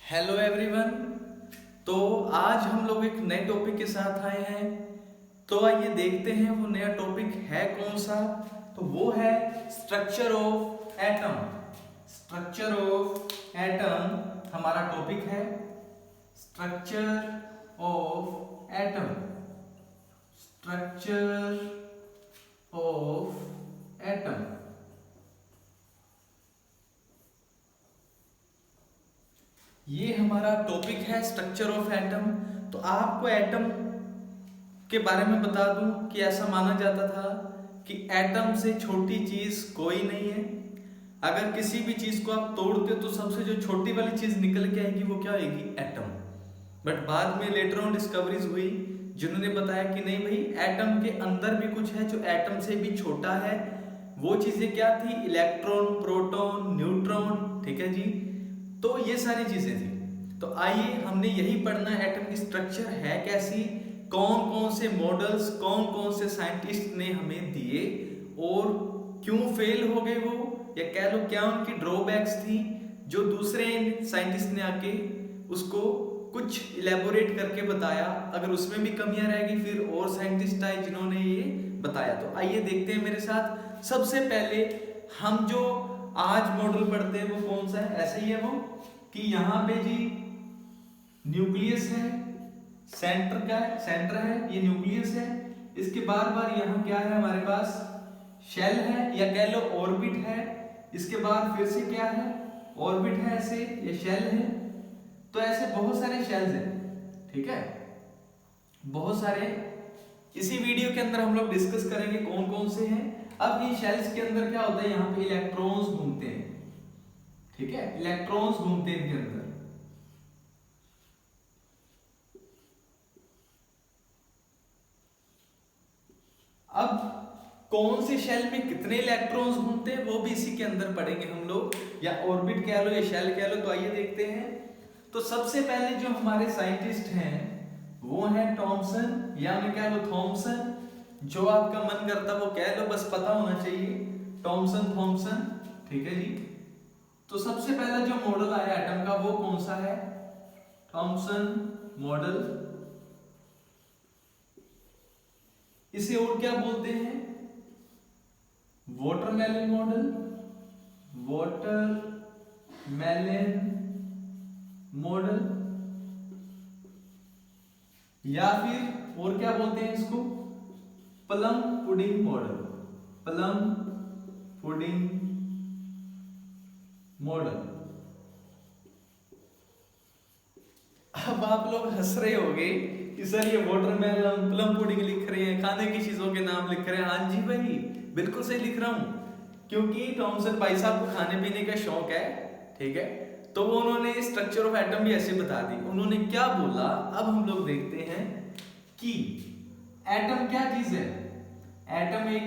Hello everyone. तो आज हम लोग एक नए टॉपिक के साथ आए हैं। तो आइए देखते हैं वो नया टॉपिक है कौन सा। तो वो है structure of atom. Structure of atom हमारा टॉपिक है। Structure of atom. Structure of atom. ये हमारा टॉपिक है स्ट्रक्चर ऑफ एटम। तो आपको एटम के बारे में बता दूं कि ऐसा माना जाता था कि एटम से छोटी चीज कोई नहीं है। अगर किसी भी चीज को आप तोड़ते हो तो सबसे जो छोटी वाली चीज निकल के आएगी वो क्या आएगी? एटम। बट बाद में लेटर ऑन डिस्कवरीज हुई जिन्होंने बताया कि नहीं भाई, एटम के अंदर भी कुछ है जो एटम से भी छोटा है। वो चीजें क्या थी? Electron, proton, neutron. ठीक है जी। तो ये सारी चीजें थी। तो आइए हमने यही पढ़ना है एटम की स्ट्रक्चर है कैसी, कौन कौन से मॉडल्स, कौन कौन से साइंटिस्ट ने हमें दिए और क्यों फेल हो गए वो, या कह लो क्या उनकी ड्रॉबैक्स थी जो दूसरे साइंटिस्ट ने आके उसको कुछ इलेबोरेट करके बताया। अगर उसमें भी कमियां रहेगी फिर और साइंटिस्ट आए जिन्होंने ये बताया। तो आइए देखते हैं मेरे साथ। सबसे पहले हम जो आज मॉडल पढ़ते हैं वो कौन सा है? ऐसे ही है वो कि यहाँ पे जी न्यूक्लियस है, सेंटर है, ये न्यूक्लियस है। इसके बार बार यहाँ क्या है हमारे पास? शेल है, या कह लो ऑर्बिट है। इसके बाद फिर से क्या है? ऑर्बिट है ऐसे, ये शेल है। तो ऐसे बहुत सारे शेल्स हैं। ठीक है, बहुत सारे। इसी वीडियो के अंदर हम लोग डिस्कस करेंगे कौन कौन से हैं। अब इन शेल्स के अंदर क्या होता है? यहाँ पे इलेक्ट्रॉन्स घूमते हैं। ठीक है, इलेक्ट्रॉन्स घूमते हैं इनके अंदर। अब कौन से शेल में कितने इलेक्ट्रॉन्स घूमते हैं वो भी इसी के अंदर पढ़ेंगे हम लोग, या ऑर्बिट कह लो या शेल कह लो। तो आइए देखते हैं। तो सबसे पहले जो हमारे साइंटिस्ट हैं वो है थॉमसन, या मैं कह लो थॉमसन। जो आपका मन करता वो कह लो, बस पता होना चाहिए। थॉमसन। ठीक है जी। तो सबसे पहला जो मॉडल आया एटम का वो कौन सा है? Thompson model. इसे और क्या बोलते हैं? Watermelon model. वाटरमेलन मॉडल, या फिर और क्या बोलते हैं इसको? Plum pudding model. Plum pudding model. अब आप लोग हंस रहे होंगे कि सर ये वाटरमेलन, प्लम पुडिंग लिख रहे हैं, खाने की चीजों के नाम लिख रहे हैं। हाँ जी भाई, बिल्कुल सही लिख रहा हूं, क्योंकि थॉमसन भाई साहब को खाने पीने का शौक है। ठीक है, तो वो उन्होंने स्ट्रक्चर ऑफ एटम भी ऐसे बता दी। उन्होंने क्या बोला, अब हम लोग देखते हैं कि एटम क्या चीज है। एटम एक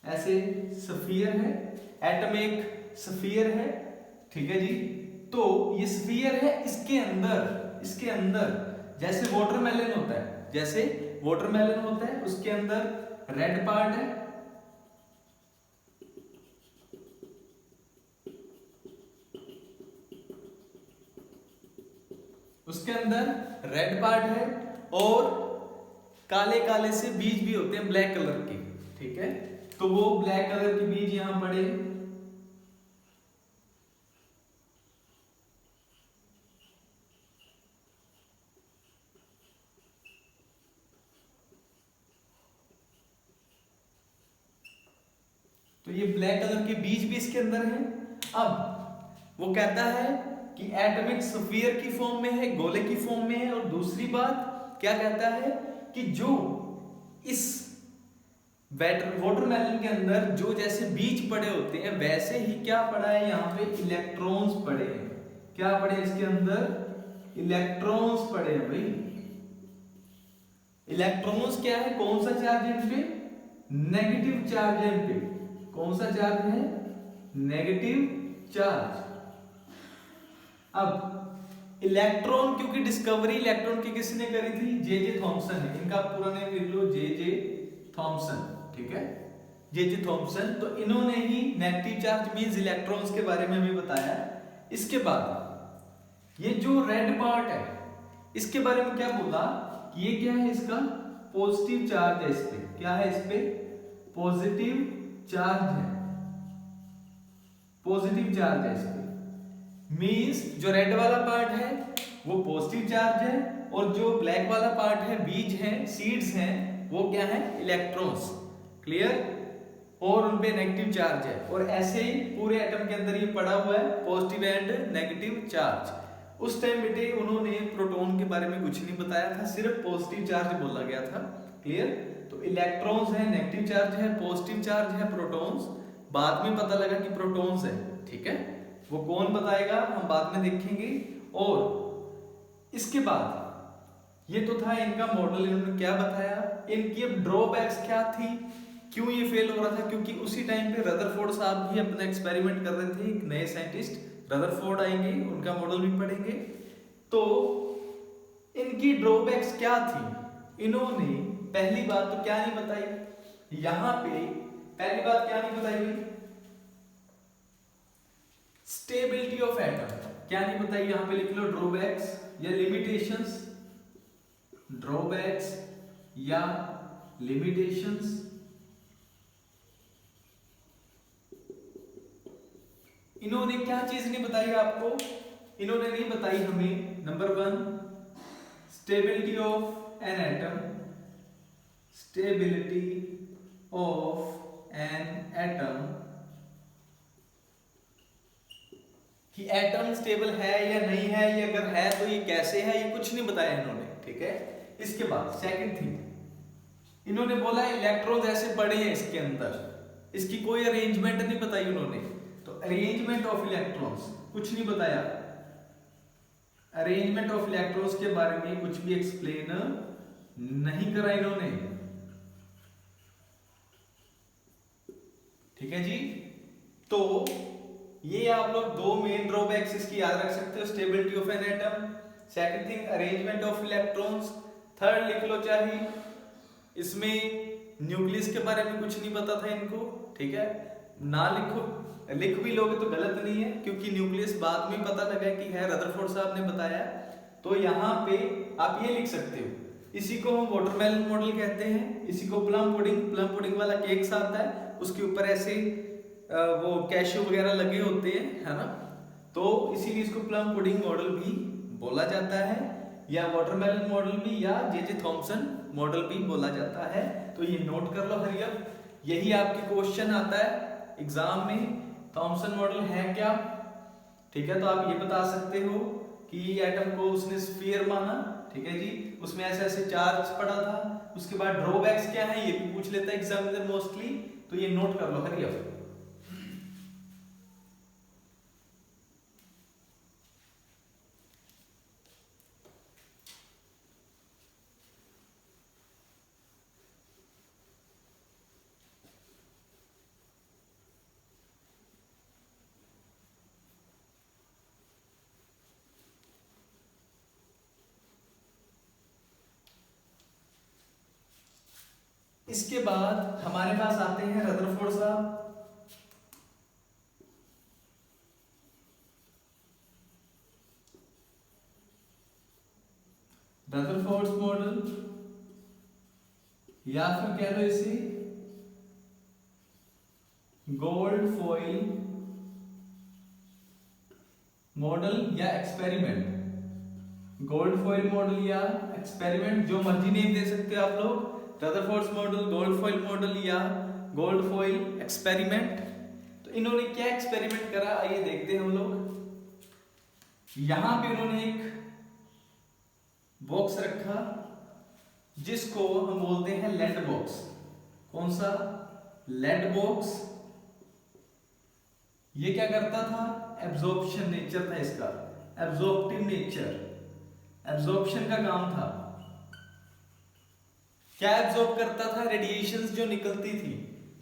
ऐसे स्फीयर है। एटम एक स्फीयर है। ठीक है जी। तो ये स्फीयर है, इसके अंदर जैसे वाटरमेलन होता है, जैसे वाटरमेलन होता है उसके अंदर रेड पार्ट है, उसके अंदर रेड पार्ट है, और काले काले से बीज भी होते हैं ब्लैक कलर के। ठीक है, तो वो ब्लैक कलर के बीज यहां पड़े। तो ये ब्लैक कलर के बीज भी इसके अंदर हैं। अब वो कहता है कि एटॉमिक स्फीयर की फॉर्म में है, गोले की फॉर्म में है। और दूसरी बात क्या कहता है कि जो इस वाटरमेलन के अंदर जो जैसे बीज पड़े होते हैं वैसे ही क्या पड़ा है यहाँ पे? इलेक्ट्रॉन्स पड़े हैं। क्या पड़े इसके अंदर? इलेक्ट्रॉन्स पड़े हैं भाई। इलेक्ट्रॉन्स क्या है? कौन सा चार्ज है इन पे? नेगेटिव चार्ज है इन पे। कौन सा चार्ज है? Negative charge. अब इलेक्ट्रॉन, क्योंकि डिस्कवरी इलेक्ट्रॉन की किसने करी थी? जे जे थॉमसन है। इनका पूरा नेम लिख लो, जे जे थॉमसन। ठीक है, जे जे थॉमसन। तो इन्होंने ही नेगेटिव चार्ज मींस इलेक्ट्रॉन्स के बारे में हमें बताया। इसके बाद ये जो रेड पार्ट है इसके बारे में क्या बोला कि ये क्या है, इसका पॉजिटिव चार्ज है, इस पे क्या है, इस पे पॉजिटिव चार्ज है, पॉजिटिव चार्ज है इस पे। मींस जो रेड वाला पार्ट है वो पॉजिटिव चार्ज है और जो ब्लैक वाला पार्ट है, बीज है, सीड्स हैं, वो क्या है, इलेक्ट्रॉन्स। क्लियर? और उन पे नेगेटिव चार्ज है। और ऐसे ही पूरे एटम के अंदर ये पड़ा हुआ है पॉजिटिव एंड नेगेटिव चार्ज। उस टाइम बेटे उन्होंने प्रोटॉन के बारे में कुछ नहीं बताया था, सिर्फ पॉजिटिव चार्ज बोला गया था। क्लियर? तो इलेक्ट्रॉन्स है, नेगेटिव चार्ज है, पॉजिटिव चार्ज है प्रोटॉन्स। बाद में पता लगा कि प्रोटॉन्स है। ठीक है, वो कौन बताएगा हम बाद में देखेंगे। और इसके बाद ये तो था इनका मॉडल, इन्होंने क्या बताया, इनकी अब ड्रॉबैक्स क्या थी, क्यों ये फेल हो रहा था, क्योंकि उसी टाइम पे रदरफोर्ड साहब भी अपना एक्सपेरिमेंट कर रहे थे। एक नए साइंटिस्ट रदरफोर्ड आएंगे, उनका मॉडल भी पढ़ेंगे। तो इनकी ड्रॉबैक्स क्या थी, इन्होंने पहली बात तो क्या नहीं बताई, यहां पे पहली बात क्या नहीं बताई, स्टेबिलिटी ऑफ एटम क्या नहीं बताई। यहां पे लिख लो ड्रॉबैक्स या लिमिटेशंस, ड्रॉबैक्स या लिमिटेशंस। इन्होंने क्या चीज नहीं बताई आपको, इन्होंने नहीं बताई हमें number 1 stability of an atom, stability of an atom, कि एटम स्टेबल है या नहीं है, ये अगर है तो ये कैसे है, ये कुछ नहीं बताया इन्होंने। ठीक है, इसके बाद सेकंड थिंग इन्होंने बोला इलेक्ट्रॉन्स ऐसे पड़े हैं इसके अंदर, इसकी कोई अरेंजमेंट नहीं बताई उन्होंने। तो अरेंजमेंट ऑफ इलेक्ट्रॉन्स कुछ नहीं बताया, अरेंजमेंट ऑफ इलेक्ट्रॉन्स के बारे में कुछ भी एक्सप्लेन नहीं करा इन्होंने। ठीक है जी, तो ये आप लोग दो मेन ड्रॉबैक्स इसकी याद रख सकते हो, stability of an atom, second thing arrangement of electrons, third लिख लो चाहे इसमें न्यूक्लियस के बारे में कुछ नहीं पता था इनको। ठीक है, ना लिखो, लिख भी लोगे तो गलत नहीं है, क्योंकि न्यूक्लियस बाद में पता लगा कि है, रदरफोर्ड साहब ने बताया। तो यहाँ पे आप ये लिख सकते हो, इसी को हम वाटरमेलन मॉडल कहते हैं, इसी को प्लम पुडिंग, प्लम पुडिंग वाला केक आता है उसके ऊपर ऐसे वो कैशू वगैरह लगे होते हैं, है ना, तो इसीलिए इसको प्लम पुडिंग मॉडल भी बोला जाता है, या वाटरमेलन मॉडल भी, या जे थॉमसन मॉडल भी बोला जाता है। तो ये नोट कर लो हरियप, यही आपके क्वेश्चन आता है एग्जाम में, थॉमसन मॉडल है क्या। ठीक है, तो आप ये बता सकते हो कि एटम को उसने स्फीयर माना। ठीक है जी, उसमें ऐसे ऐसे चार्ज पड़ा था। उसके बाद ड्रॉबैक्स क्या है ये भी पूछ लेता है एग्जामिनर मोस्टली, तो ये नोट कर लो हरियप। इसके बाद हमारे पास आते हैं रदरफोर्ड साहब। रदरफोर्ड मॉडल, या फिर कह लो इसे गोल्ड फॉइल मॉडल या एक्सपेरिमेंट, गोल्ड फॉइल मॉडल या एक्सपेरिमेंट, जो मर्जी नेम दे सकते हो आप लोग, Rutherford model, gold foil model या गोल्ड फॉइल एक्सपेरिमेंट। तो इन्होंने क्या एक्सपेरिमेंट करा आइए देखते हैं हम लोग। यहां पे उन्होंने एक बॉक्स रखा जिसको हम बोलते हैं लेड बॉक्स। कौन सा? Lead box. ये क्या करता था? एब्जॉर्प्शन नेचर था इसका, एब्जॉर्प्टिव नेचर, एब्जॉर्प्शन का काम था। क्या एब्जॉर्ब करता था? रेडिएशंस जो निकलती थी,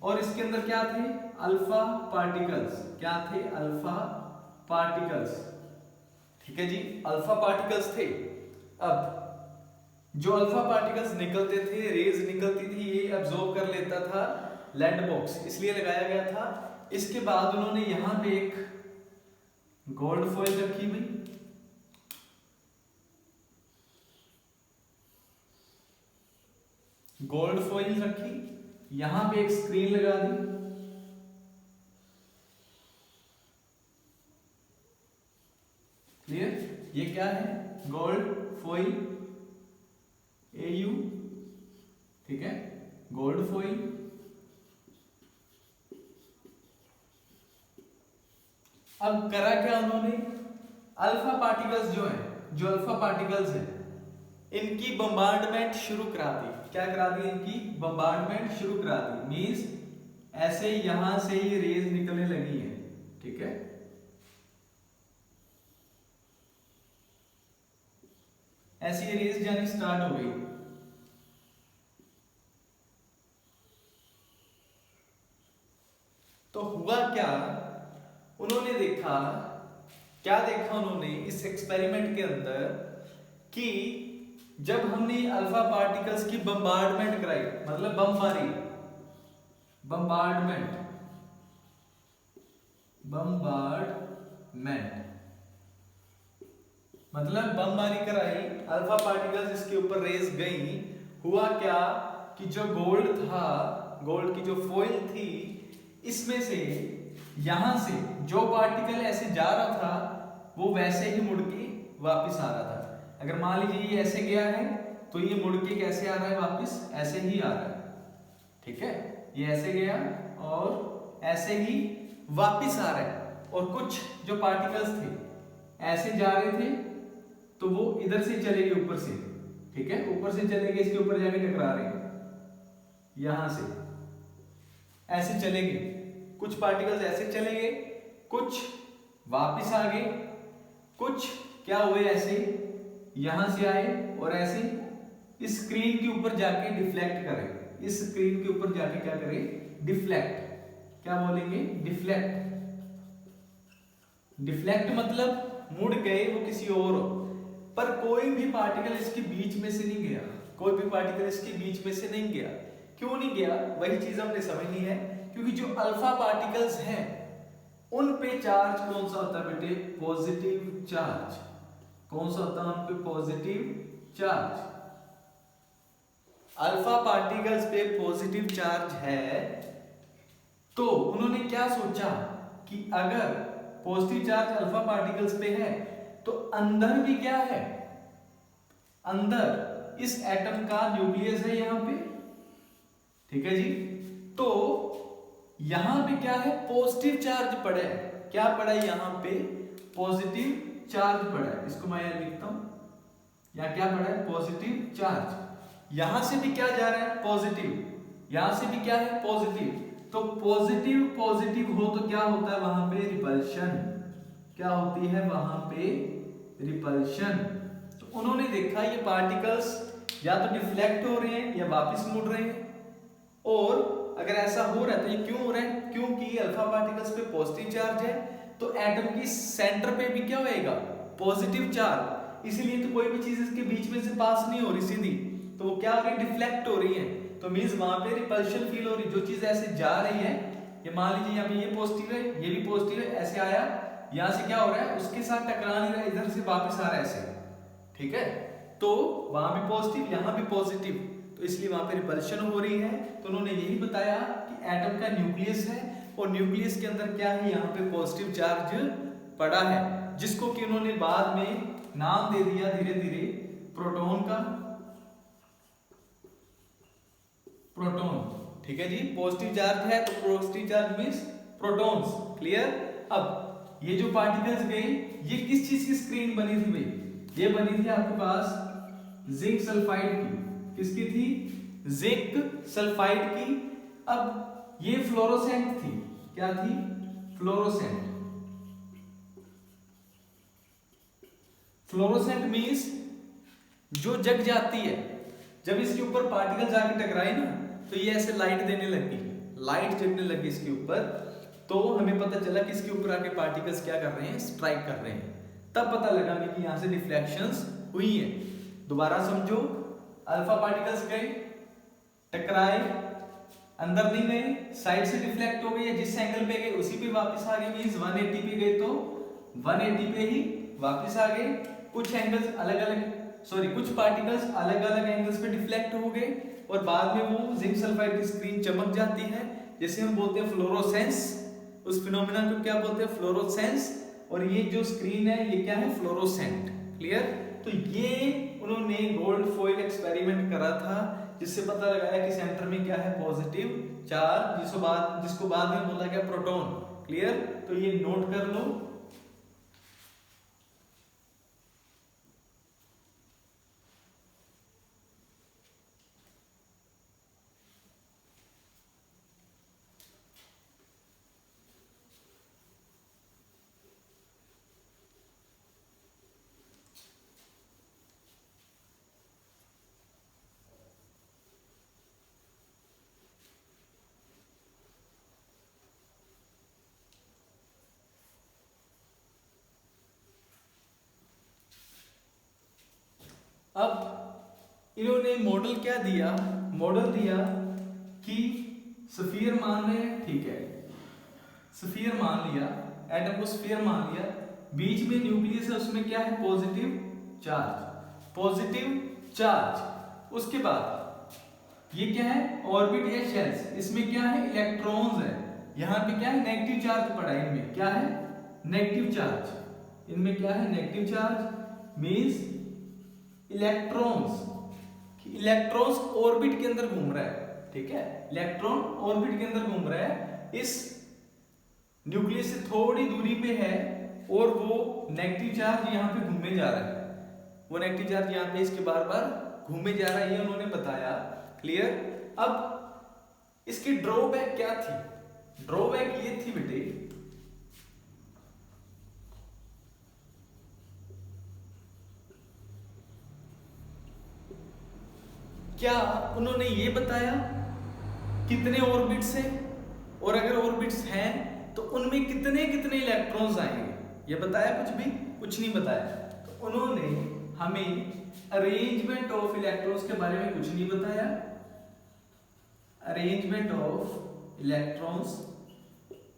और इसके अंदर क्या थे? Alpha particles. क्या थे? Alpha particles. ठीक है जी, अल्फा पार्टिकल्स थे। अब जो अल्फा पार्टिकल्स निकलते थे, रेज निकलती थी, ये एब्जॉर्ब कर लेता था लेड बॉक्स, इसलिए लगाया गया था। इसके बाद उन्होंने यहां पे एक गोल्ड फॉइल रखी हुई, गोल्ड फॉइल रखी, यहां पे एक स्क्रीन लगा दी, क्लियर? ये क्या है? गोल्ड फॉइल, AU, ठीक है, गोल्ड फॉइल। अब करा क्या उन्होंने, अल्फा पार्टिकल्स जो है, जो अल्फा पार्टिकल्स है, इनकी बम्बार्डमेंट शुरू करा दी। क्या करा दी? इनकी बम्बार्डमेंट शुरू करा दी। मींस ऐसे यहां से ही रेज निकलने लगी है, ठीक है, ऐसी रेज जानी स्टार्ट हो गई। तो हुआ क्या, उन्होंने देखा, क्या देखा उन्होंने इस एक्सपेरिमेंट के अंदर, कि जब हमने अल्फा पार्टिकल्स की बम्बार्डमेंट कराई, मतलब बम मारी, बम्बार्डमेंट, बम्बार्डमेंट मतलब बमबारी कराई, अल्फा पार्टिकल्स इसके ऊपर रेस गई, हुआ क्या कि जो गोल्ड था, गोल्ड की जो फॉइल थी, इसमें से यहां से जो पार्टिकल ऐसे जा रहा था वो वैसे ही मुड़ के वापिस आ रहा था। अगर मान लीजिए ये ऐसे गया है तो ये मुड़ के कैसे आ रहा है वापिस, ऐसे ही आ रहा है, ठीक है, ये ऐसे गया और ऐसे ही वापिस आ रहा है। और कुछ जो पार्टिकल्स थे ऐसे जा रहे थे तो वो इधर से चले गए ऊपर से, ठीक है, ऊपर से चले गए, इसके ऊपर जाके टकरा रहे हैं, यहां से ऐसे चले गए, कुछ पार्टिकल्स ऐसे चले गए, कुछ वापिस आ गए, कुछ क्या हुए ऐसे यहां से आए और ऐसे इस स्क्रीन के ऊपर जाके डिफ्लेक्ट करें, इस स्क्रीन के ऊपर जाके क्या करें, डिफ्लेक्ट, क्या बोलेंगे, डिफ्लेक्ट। डिफ्लेक्ट मतलब मुड़ गए वो किसी और, पर कोई भी पार्टिकल इसके बीच में से नहीं गया, कोई भी पार्टिकल इसके बीच में से नहीं गया। क्यों नहीं गया, वही चीज हमने समझनी है, क्योंकि जो अल्फा पार्टिकल्स हैं उन पे चार्ज कौन सा होता है बेटे, पॉजिटिव चार्ज। कौन सा होता है उन पे, पॉजिटिव चार्ज। अल्फा पार्टिकल्स पे पॉजिटिव चार्ज है, तो उन्होंने क्या सोचा कि अगर पॉजिटिव चार्ज अल्फा पार्टिकल्स पे है तो अंदर भी क्या है, अंदर इस एटम का न्यूक्लियस है यहां पे, ठीक है जी, तो यहां पे क्या है, पॉजिटिव चार्ज पड़ा है, क्या पड़ा है यहां पे, पॉजिटिव चार्ज पड़ा है, इसको मैं यहां लिखता हूं, यहां क्या पड़ा है, पॉजिटिव चार्ज। यहां से भी क्या जा रहा है, पॉजिटिव, यहां से भी क्या है, पॉजिटिव, तो पॉजिटिव पॉजिटिव हो तो क्या होता है वहां पे, रिपल्शन, क्या होती है वहां पे, रिपल्शन। तो उन्होंने देखा ये पार्टिकल्स या तो डिफ्लेक्ट हो रहे हैं या वापस मुड़ रहे हैं, और अगर ऐसा हो रहा है तो ये क्यों हो रहा है, क्योंकि अल्फा पार्टिकल्स पे पॉजिटिव चार्ज है, तो एटम की सेंटर पे भी क्या होएगा, पॉजिटिव चार्ज, इसीलिए तो कोई भी चीज इसके बीच में से पास नहीं हो रही सीधी, तो वो क्या हो रही है, डिफ्लेक्ट हो रही है, तो मींस वहां पे रिपल्शन फील हो रही, जो चीज ऐसे जा रही है, ये मान लीजिए यहाँ पे ये पॉजिटिव है, ये भी पॉजिटिव है, ऐसे आया, यहां से क्या हो रहा है, उसके साथ टकरा नहीं रहा है, इधर से वापस आ रहा है ऐसे, ठीक है, तो वहां भी पॉजिटिव, यहां भी पॉजिटिव, तो इसलिए वहां पे रिपल्शन हो रही है। तो उन्होंने यही बताया कि एटम का न्यूक्लियस है और न्यूक्लियस के अंदर क्या है, यहाँ पे पॉजिटिव चार्ज पड़ा है, जिसको कि उन्होंने बाद में नाम दे दिया धीरे धीरे प्रोटॉन का, प्रोटॉन, ठीक है जी, पॉजिटिव चार्ज है तो positive charge means protons, clear. अब ये जो पार्टिकल्स गए, ये किस चीज की स्क्रीन बनी थी भाई, ये बनी थी आपके पास जिंक सल्फाइड की, किसकी थी, जिंक सल्फाइड की। अब ये फ्लोरोसेंट थी, क्या थी, फ्लोरोसेंट, फ्लोरोसेंट मींस जो जग जाती है, जब इसके ऊपर पार्टिकल जाके टकराए ना तो ये ऐसे लाइट देने लगी, लाइट जगने लगी इसके ऊपर, तो हमें पता चला कि इसके ऊपर आके पार्टिकल्स क्या कर रहे हैं, स्ट्राइक कर रहे हैं, तब पता लगा हमें कि यहां से डिफ्लेक्शंस हुई हैं। दोबारा समझो, अल्फा पार्टिकल्स गए, टकराए, अंदर नहीं गए, साइड से डिफ्लेक्ट हो गए, जिस एंगल पे गए उसी पे वापस आ गए, मींस 180 पे गए तो 180 पे ही वापस आ गए। कुछ एंगल्स अलग अलग, सॉरी कुछ पार्टिकल्स अलग अलग एंगल्स पे डिफ्लेक्ट हो गए और बाद में वो जिंक सल्फाइड की स्क्रीन चमक जाती है, जैसे हम बोलते हैं फ्लोरोसेंस। उस फिनोमेना को क्या बोलते हैं? फ्लोरोसेंस। और ये जो स्क्रीन है ये क्या है? फ्लोरोसेंट। क्लियर? तो ये उन्होंने गोल्ड फॉइल एक्सपेरिमेंट करा था, जिससे पता लगाया कि सेंटर में क्या है? पॉजिटिव चार्ज, जिसको बाद में बोला गया प्रोटॉन। क्लियर? तो ये नोट कर लो। अब इन्होंने मॉडल क्या दिया? मॉडल दिया कि स्फीयर मान रहे हैं, ठीक है, स्फीयर मान लिया, एटम को स्फीयर मान लिया, बीच में न्यूक्लियस है, उसमें क्या है? Positive charge, positive charge. उसके बाद ये क्या है? ऑर्बिट या शेल्स, इसमें क्या है? इलेक्ट्रॉन्स है। यहां पे क्या है? नेगेटिव चार्ज पड़ा है, इनमें क्या है? Negative charge. इनमें क्या है? Negative charge means electrons. Electrons orbit के अंदर घूम रहा है, ठीक है, इलेक्ट्रॉन ऑर्बिट के अंदर घूम रहा है, इस न्यूक्लियस से थोड़ी दूरी पे है, और वो नेगेटिव चार्ज यहाँ पे घूमे जा रहा है, वो नेगेटिव चार्ज यहाँ पे इसके बार बार घूमे जा रहा है, ये उन्होंने बताया। क्लियर? अब इसकी ड्रॉबैक क्या थी? ड्रॉबैक ये थी बेटे, क्या उन्होंने ये बताया कितने ऑर्बिट्स हैं, और अगर ऑर्बिट्स हैं तो उनमें कितने कितने इलेक्ट्रॉन्स आएंगे? ये बताया? कुछ भी कुछ नहीं बताया। तो उन्होंने हमें अरेंजमेंट ऑफ इलेक्ट्रॉन्स के बारे में कुछ नहीं बताया, अरेंजमेंट ऑफ इलेक्ट्रॉन्स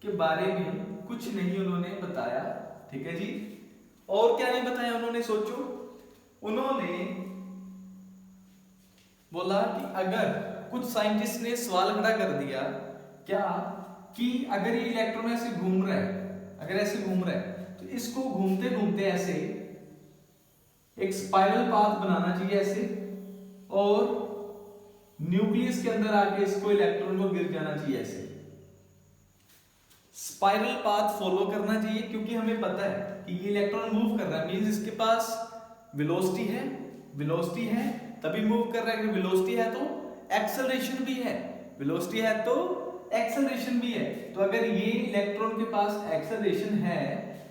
के बारे में कुछ नहीं उन्होंने बताया, ठीक है जी। और क्या नहीं बताया उन्होंने? सोचो, उन्होंने बोला कि अगर कुछ साइंटिस्ट ने सवाल खड़ा कर दिया, क्या कि अगर ये इलेक्ट्रॉन ऐसे घूम रहा है, अगर ऐसे घूम रहा है, तो इसको घूमते घूमते ऐसे एक स्पाइरल पाथ बनाना चाहिए ऐसे, और न्यूक्लियस के अंदर आके इसको इलेक्ट्रॉन को गिर जाना चाहिए ऐसे, स्पाइरल पाथ फॉलो करना चाहिए, क्योंकि हमें पता है कि ये इलेक्ट्रॉन मूव कर रहा है, मींस इसके पास वेलोसिटी है, वेलोसिटी है तभी मूव कर रहा है। अगर वेलोसिटी है तो एक्सेलरेशन भी है, वेलोसिटी है तो एक्सेलरेशन भी है। तो अगर ये इलेक्ट्रॉन के पास एक्सेलरेशन है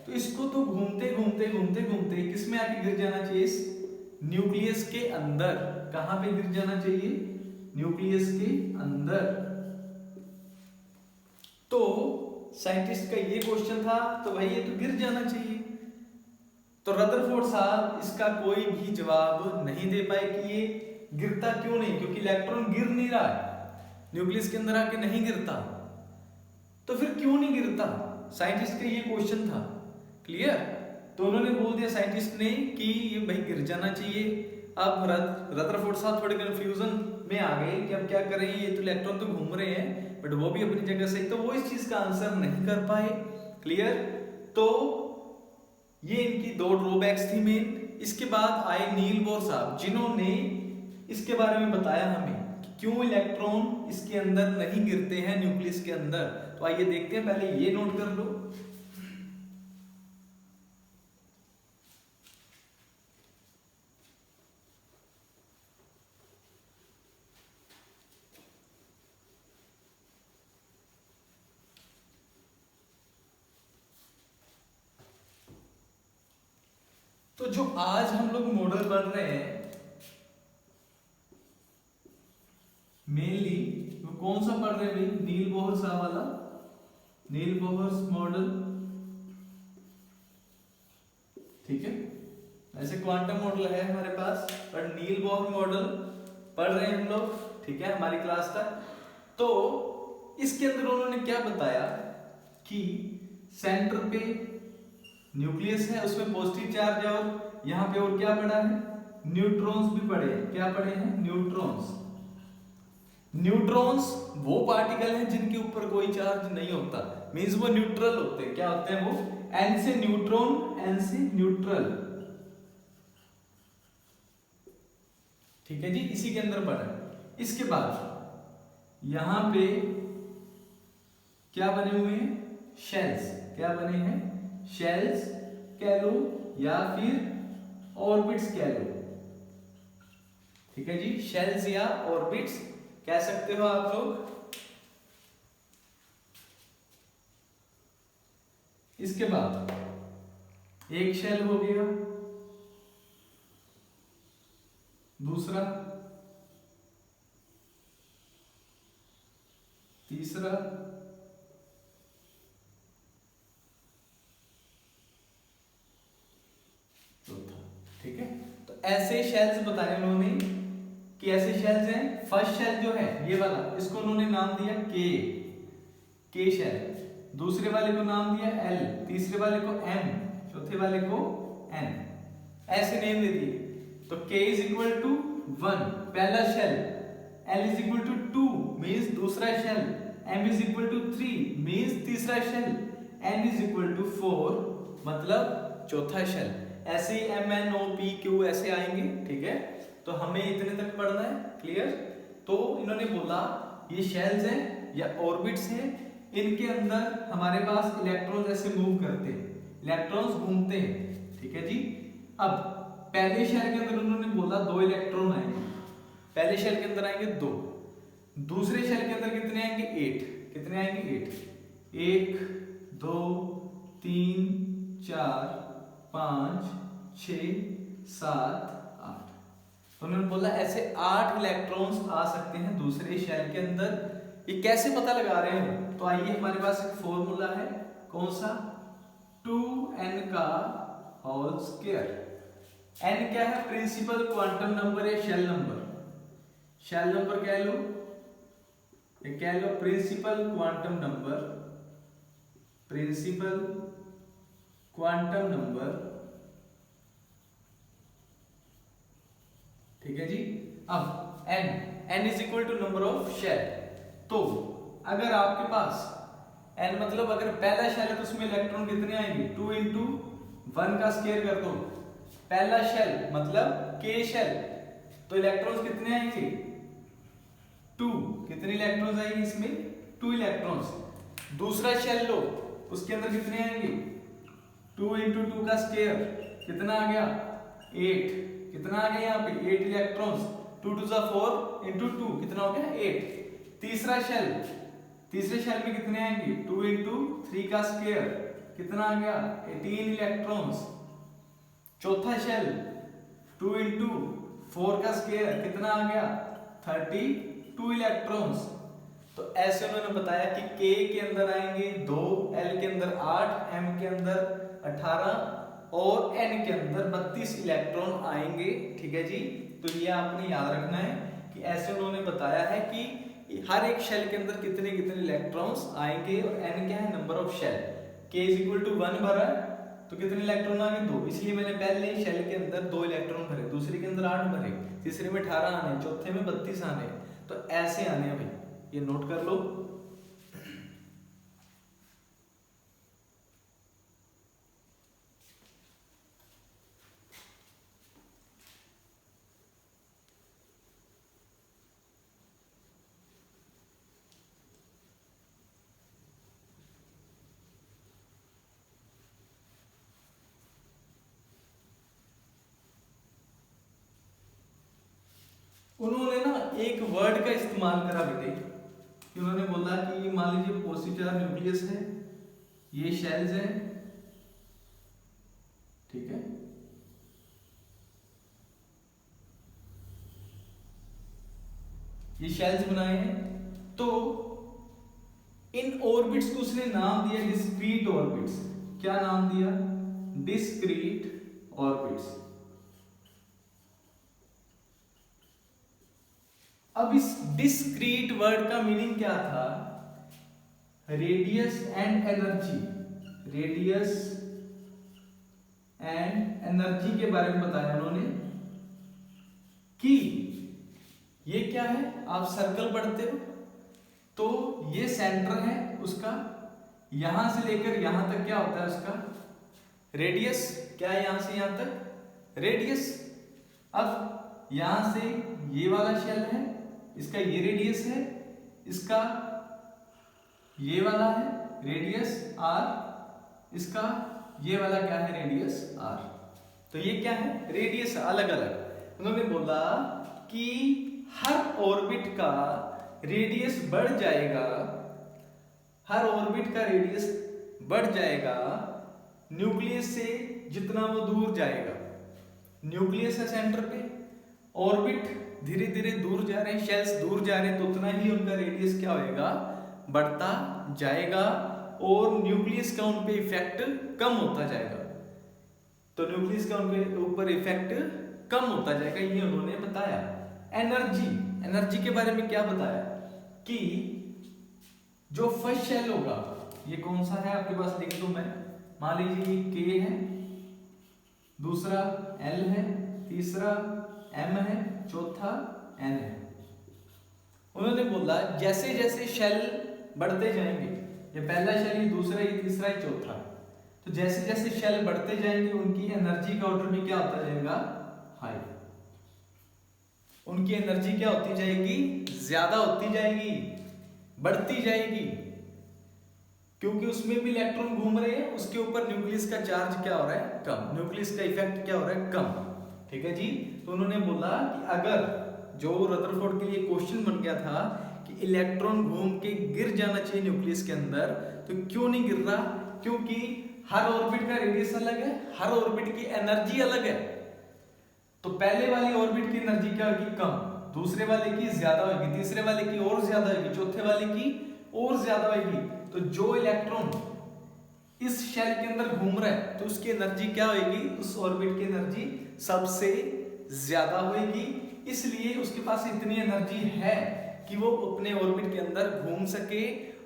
तो इसको तो घूमते घूमते घूमते घूमते किस में आके गिर जाना चाहिए? इस न्यूक्लियस के अंदर। कहां पे गिर जाना चाहिए? न्यूक्लियस के अंदर। तो साइंटिस्ट का ये क्वेश्चन था, तो भाई ये तो गिर जाना चाहिए। तो रदरफोर्ड साहब इसका कोई भी जवाब नहीं दे पाए कि ये गिरता क्यों नहीं, क्योंकि इलेक्ट्रॉन गिर नहीं रहा है, न्यूक्लियस के अंदर आके नहीं गिरता, तो फिर क्यों नहीं गिरता? साइंटिस्ट का ये क्वेश्चन था। क्लियर? तो उन्होंने बोल दिया साइंटिस्ट ने कि ये भाई गिर जाना चाहिए। अब रदरफोर्ड साहब थोड़े कंफ्यूजन में आ गए कि अब क्या करें, ये तो इलेक्ट्रॉन तो घूम रहे हैं बट वो भी अपनी जगह सही, तो वो इस चीज का आंसर नहीं कर पाए। क्लियर? तो ये इनकी दो ड्रॉबैक्स थी मेन। इसके बाद आए नील बोर साहब, जिन्होंने इसके बारे में बताया हमें कि क्यों इलेक्ट्रॉन इसके अंदर नहीं गिरते हैं, न्यूक्लियस के अंदर। तो आइए देखते हैं, पहले ये नोट कर लो। तो जो आज हम लोग मॉडल बन रहे हैं मेनली वो कौन सा पढ़ रहे हैं भाई? नील बोहर साहब वाला, नील बोहर मॉडल, ठीक है। ऐसे क्वांटम मॉडल है हमारे पास, पर नील बोहर मॉडल पढ़ रहे हैं हम लोग, ठीक है, हमारी क्लास तक। तो इसके अंदर उन्होंने क्या बताया कि सेंटर पे न्यूक्लियस है, उसमें पॉजिटिव चार्ज है, और यहाँ पे और क्या पड़ा है? न्यूट्रॉन्स भी पड़े हैं। क्या पड़े हैं? न्यूट्रॉन्स। न्यूट्रॉन्स वो पार्टिकल हैं जिनके ऊपर कोई चार्ज नहीं होता, मींस वो न्यूट्रल होते हैं। क्या होते हैं वो? एन से न्यूट्रॉन, एन से न्यूट्रल। ठीक है जी, इसी के अंदर पढ़ा है। इसके बाद यहां पे क्या बने हुए हैं? शेल्स। क्या बने हैं? शेल्स कह लो या फिर ऑर्बिट्स कह लो। ठीक है जी, शेल्स या ऑर्बिट्स कह सकते हो आप लोग। इसके बाद एक शेल हो गया, दूसरा, तीसरा, चौथा। ठीक है, तो ऐसे शेल्स बताए उन्होंने कि ऐसे शेल्स हैं। फर्स्ट शेल जो है ये वाला, इसको उन्होंने नाम दिया के शेल। दूसरे वाले को नाम दिया एल, तीसरे वाले को एम, चौथे वाले को एन। ऐसे नेम दे दिए। तो k इज इक्वल टू 1 पहला shell, l is equal to 2 means दूसरा shell, m is equal to 3 means तीसरा shell, n is equal to 4 मतलब चौथा शेल। ऐसे ही m n o p q ऐसे आएंगे। ठीक है, तो हमें इतने तक पढ़ना है। क्लियर? तो इन्होंने बोला ये शेल्स हैं या ऑर्बिट्स हैं, इनके अंदर हमारे पास इलेक्ट्रॉन्स ऐसे मूव करते हैं, इलेक्ट्रॉन्स घूमते हैं। ठीक है जी। अब पहले शेल के अंदर उन्होंने बोला 2 इलेक्ट्रॉन आएंगे, पहले शेल के अंदर आएंगे 2, दूसरे शेल के अंदर कितने आएंगे? 8। कितने आएंगे? 8। 1 2 3 4 5 6 7 8। तो उन्होंने बोला ऐसे 8 इलेक्ट्रॉन्स आ सकते हैं दूसरे शेल के अंदर। ये कैसे पता लगा रहे हो? तो आइए, हमारे पास एक फॉर्मूला है। कौन सा? 2n का होल स्क्वायर। n क्या है? प्रिंसिपल क्वांटम नंबर है, शेल नंबर। शेल नंबर कह लो, ये कह लो principal quantum number, principal quantum number. ठीक है जी। अब n is equal to number of shell. तो अगर आपके पास n मतलब अगर पहला शेल है तो उसमें इलेक्ट्रॉन कितने आएंगे? 2 इंटू 1 का स्क्वायर कर दो। पहला शेल मतलब k शेल, तो इलेक्ट्रॉन्स कितने आएंगे? 2। कितने इलेक्ट्रॉन्स आएंगे इसमें? 2 इलेक्ट्रॉन्स। दूसरा शेल लो, उसके अंदर कितने आएंगे? 2 इंटू 2 का स्क्वायर कितना आ गया? 8। कितना आ गया यहाँ पे? 8 इलेक्ट्रॉन्स। 2 2 जा 4 इंटू 2 कितना हो गया? 8। तीसरा शेल, तीसरे शेल में कितने आएंगे? 2 इंटू 3 का स्क्वायर कितना आ गया? 18 इलेक्ट्रॉन्स। चौथा शेल 2 इंटू 4 का स्क्वायर कितना आ गया? 32 इलेक्ट्रॉन्स। तो ऐसे उन्होंने बताया कि k के अंदर आएंगे 2, l के अंदर 8, m के अंदर 18 और n के अंदर 32 इलेक्ट्रॉन आएंगे। ठीक है जी। तो ये आपने याद रखना है कि ऐसे उन्होंने बताया है कि हर एक शेल के अंदर कितने कितने इलेक्ट्रॉन्स आएंगे। और n क्या है? Number of shell. k is equal to 1 भरा तो कितने इलेक्ट्रॉन आ गए? 2। इसलिए मैंने पहले ही शेल के अंदर 2 इलेक्ट्रॉन भरे, दूसरे के अंदर 8 भरे, तीसरे में 18 आने, चौथे में 32 आने। तो ऐसे आने भाई, ये नोट कर लो। उन्होंने ना एक वर्ड का इस्तेमाल करा बेटे, कि उन्होंने बोला कि मान लीजिए पॉजिटिव न्यूक्लियस है, ये शेल्स हैं। ठीक है, ये शेल्स बनाए हैं। तो इन ऑर्बिट्स को उसने नाम दिया डिस्क्रीट ऑर्बिट्स। क्या नाम दिया? Discrete orbits. अब इस डिस्क्रीट वर्ड का मीनिंग क्या था? Radius and energy, radius and energy के बारे में बताया उन्होंने कि ये क्या है, आप सर्कल पढ़ते हो तो ये सेंटर है उसका, यहां से लेकर यहां तक क्या होता है उसका रेडियस, क्या है यहां से यहां तक रेडियस। अब यहां से ये वाला शेल है, इसका ये रेडियस है, इसका ये वाला है रेडियस आर, इसका ये वाला क्या है रेडियस आर। तो ये क्या है रेडियस अलग अलग। उन्होंने बोला कि हर ऑर्बिट का रेडियस बढ़ जाएगा, हर ऑर्बिट का रेडियस बढ़ जाएगा न्यूक्लियस से जितना वो दूर जाएगा। न्यूक्लियस है सेंटर पे, ऑर्बिट धीरे धीरे दूर जा रहे हैं, शेल्स दूर जा रहे हैं, तो उतना ही उनका रेडियस क्या होएगा बढ़ता जाएगा और न्यूक्लियस का उन पे इफेक्ट कम होता जाएगा। तो न्यूक्लियस का उनके ऊपर इफेक्ट कम होता जाएगा, ये उन्होंने बताया। एनर्जी, एनर्जी के बारे में क्या बताया कि जो फर्स्ट शेल होगा ये कौन सा है आपके पास लिख दूं मैं, मान लीजिए ये K है, दूसरा L है, तीसरा M है, चौथा N है। उन्होंने बोला जैसे जैसे शेल बढ़ते जाएंगे, ये पहला शेल, ये दूसरा, ये तीसरा, ये चौथा, तो जैसे जैसे शेल बढ़ते जाएंगे उनकी एनर्जी का ऑर्डर भी क्या होता जाएगा हाई, उनकी एनर्जी क्या होती जाएगी ज्यादा होती जाएगी, बढ़ती जाएगी, क्योंकि उसमें भी इलेक्ट्रॉन घूम रहे हैं, उसके ऊपर न्यूक्लियस का चार्ज क्या हो रहा है कम, न्यूक्लियस का इफेक्ट क्या हो रहा है कम। ठीक है जी। तो उन्होंने बोला कि अगर जो रदरफोर्ड के लिए क्वेश्चन बन गया था कि इलेक्ट्रॉन घूम के गिर जाना चाहिए न्यूक्लियस के अंदर, तो क्यों नहीं गिर रहा, क्योंकि हर ऑर्बिट का रेडियस अलग है, हर ऑर्बिट की एनर्जी अलग है। तो पहले वाली ऑर्बिट की एनर्जी क्या होगी कम, दूसरे वाले की ज्यादा होगी, तीसरे वाले की और ज्यादा होगी, चौथे वाले की और ज्यादा होगी। तो जो इलेक्ट्रॉन इस शेल के अंदर घूम रहा है तो उसकी एनर्जी क्या होगी, उस ऑर्बिट की एनर्जी सबसे ज्यादा होगी, इसलिए उसके पास इतनी एनर्जी है कि वो अपने ऑर्बिट के अंदर घूम सके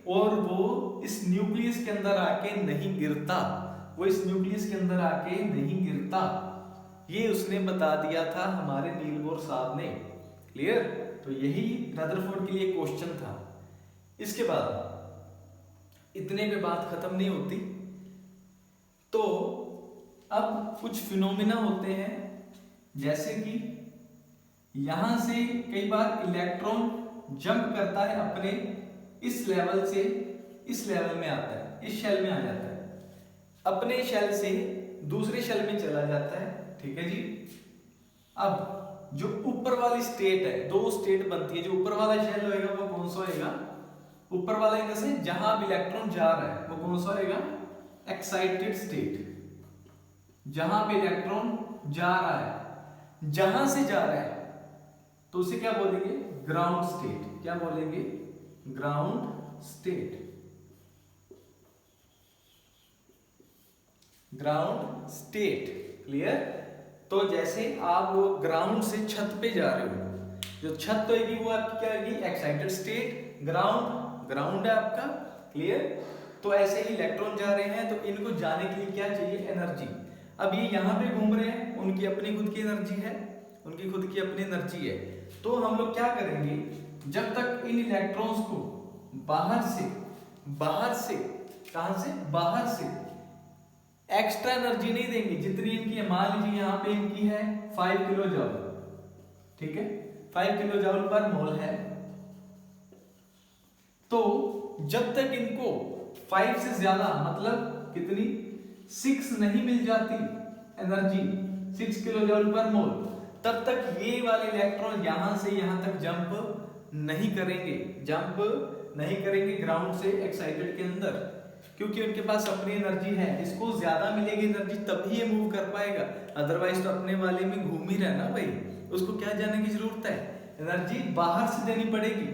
और वो इस न्यूक्लियस के अंदर आके नहीं गिरता, वो इस न्यूक्लियस के अंदर आके नहीं गिरता। ये उसने बता दिया था हमारे नील बोर साहब ने। क्लियर। तो यही रदरफोर्ड के लिए क्वेश्चन था। इसके बाद इतने पे बात खत्म नहीं होती, तो अब कुछ फिनोमिना होते हैं, जैसे कि यहां से कई बार इलेक्ट्रॉन जंप करता है अपने इस लेवल से इस लेवल में आता है, इस शेल में आ जाता है, अपने शेल से दूसरे शेल में चला जाता है। ठीक है जी। अब जो ऊपर वाली स्टेट है, दो स्टेट बनती है, जो ऊपर वाला शेल होएगा वो कौन सा होएगा, ऊपर वाला इन से जहां भी इलेक्ट्रॉन जा रहा है वो कौन सा होएगा एक्साइटेड स्टेट, जहां पे इलेक्ट्रॉन जा रहा है, जहां से जा रहा है तो उसे क्या बोलेंगे ग्राउंड स्टेट, क्या बोलेंगे ground state, ground state. Clear. तो जैसे आप वो ग्राउंड से छत पे जा रहे हो, जो छत होगी वो आपकी क्या होगी एक्साइटेड स्टेट, ग्राउंड ग्राउंड है आपका। क्लियर। तो ऐसे ही इलेक्ट्रॉन जा रहे हैं तो इनको जाने के लिए क्या चाहिए एनर्जी। अब ये यहाँ पे घूम रहे हैं, उनकी अपनी खुद की एनर्जी है, उनकी खुद की अपनी एनर्जी है। तो हम लोग क्या करेंगे, जब तक इन इलेक्ट्रॉन्स को बाहर से कहां से बाहर से एक्स्ट्रा एनर्जी नहीं देंगे, जितनी इनकी मान लीजिए यहाँ पे इनकी है 5 किलो जूल, ठीक है 5 किलो जूल पर मोल है, तो जब तक इनको 5 से ज्यादा मतलब कितनी 6 नहीं मिल जाती एनर्जी 6 किलो जूल पर मोल, तब तक ये वाले इलेक्ट्रॉन यहां से यहां तक जंप नहीं करेंगे ग्राउंड से एक्साइटेड के अंदर, क्योंकि उनके पास अपनी एनर्जी है। इसको ज्यादा मिलेगी एनर्जी तभी ये मूव कर पाएगा, अदरवाइज तो अपने वाले में घूम ही रहना भाई, उसको क्या जाने की जरूरत है, एनर्जी बाहर से देनी पड़ेगी,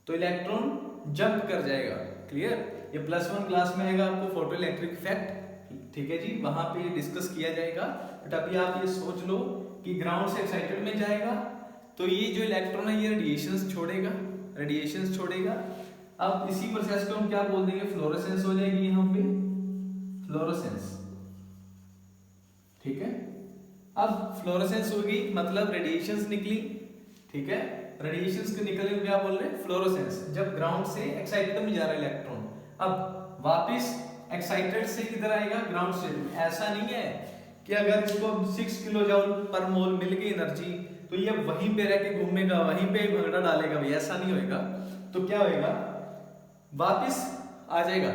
तो इलेक्ट्रॉन जंप कर जाएगा। क्लियर। ये +1 क्लास में आएगा आपको फोटो इलेक्ट्रिक इफेक्ट, ठीक है जी, वहां पे डिस्कस किया जाएगा। बट अभी आप ये सोच लो कि ग्राउंड से एक्साइटेड में जाएगा तो ये जो इलेक्ट्रॉन है ये रेडिएशंस छोड़ेगा। अब इसी प्रोसेस को हम क्या बोल देंगे, फ्लोरेसेंस हो जाएगी यहाँ पे, फ्लोरेसेंस। ठीक है। अब फ्लोरेसेंस होगी मतलब रेडिएशंस निकली, ठीक है। रेडिएशंस के निकले हुए क्या बोल रहे हैं, फ्लोरोसेंस, जब ग्राउंड से एक्साइटेड में जा रहा है इलेक्ट्रॉन, अब वापस एक्साइटेड से किधर आएगा, ग्राउंड स्टेट में। ऐसा नहीं है कि अगर इसको 6 किलो जूल पर मोल मिल गई एनर्जी तो ये वहीं पे रह के घूमेगा, वहीं पे भगड़ा डालेगा, भाई ऐसा नहीं होएगा। तो क्या होएगा, वापस आ जाएगा।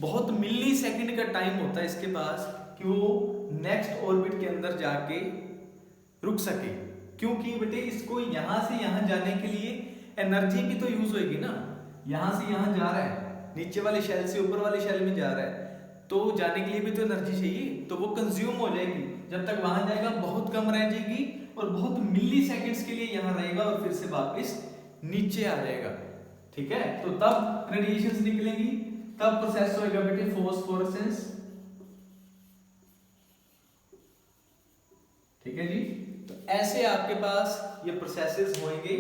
बहुत मिली सेकंड का टाइम होता है इसके पास कि वो नेक्स्ट ऑर्बिट के अंदर जाके रुक सके, क्योंकि बेटे इसको यहां से यहां जाने के लिए एनर्जी भी तो यूज होगी ना। यहां से यहां जा रहा है, नीचे वाले शेल से ऊपर वाले शेल में जा रहा है, तो जाने के लिए भी तो एनर्जी चाहिए, तो वो कंज्यूम हो जाएगी। जब तक वहां जाएगा बहुत कम रह जाएगी और बहुत मिली सेकेंड्स के लिए यहां रहेगा और फिर से वापस नीचे आ जाएगा। ठीक है, तो तब रेडिएशंस निकलेंगी, तब प्रोसेस होएगा बेटे फोस्फोरेसेंस। ठीक है जी, तो ऐसे आपके पास ये प्रोसेसेस होंगे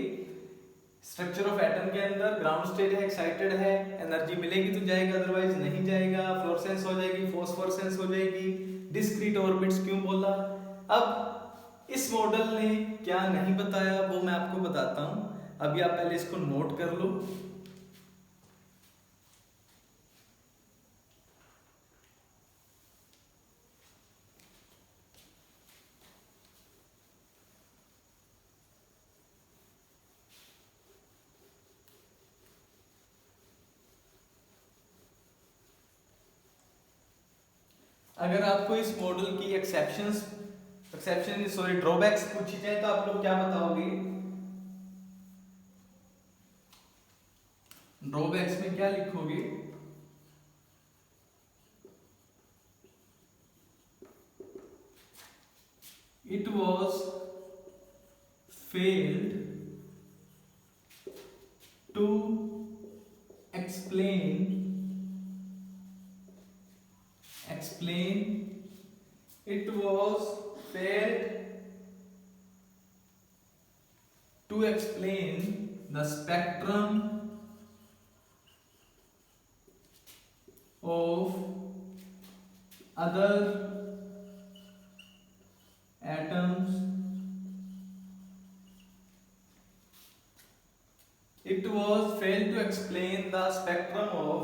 स्ट्रक्चर ऑफ एटम के अंदर। ग्राउंड स्टेट है, एक्साइटेड है, एनर्जी मिलेगी तो जाएगा, अदरवाइज नहीं जाएगा। फ्लोरोसेंस हो जाएगी, फोस्फोरेसेंस हो जाएगी, डिस्क्रीट ऑर्बिट्स क्यों बोला। अब इस मॉडल ने क्या नहीं बताया वो मैं आपको बताता हूं, अभी आप पहले इसको नोट कर लो। अगर आपको इस मॉडल की एक्सेप्शन सॉरी ड्रॉबैक्स पूछी जाए तो आप लोग क्या बताओगे, ड्रॉबैक्स में क्या लिखोगे। It was failed to explain it was failed to explain the spectrum of other atoms. It was failed to explain the spectrum of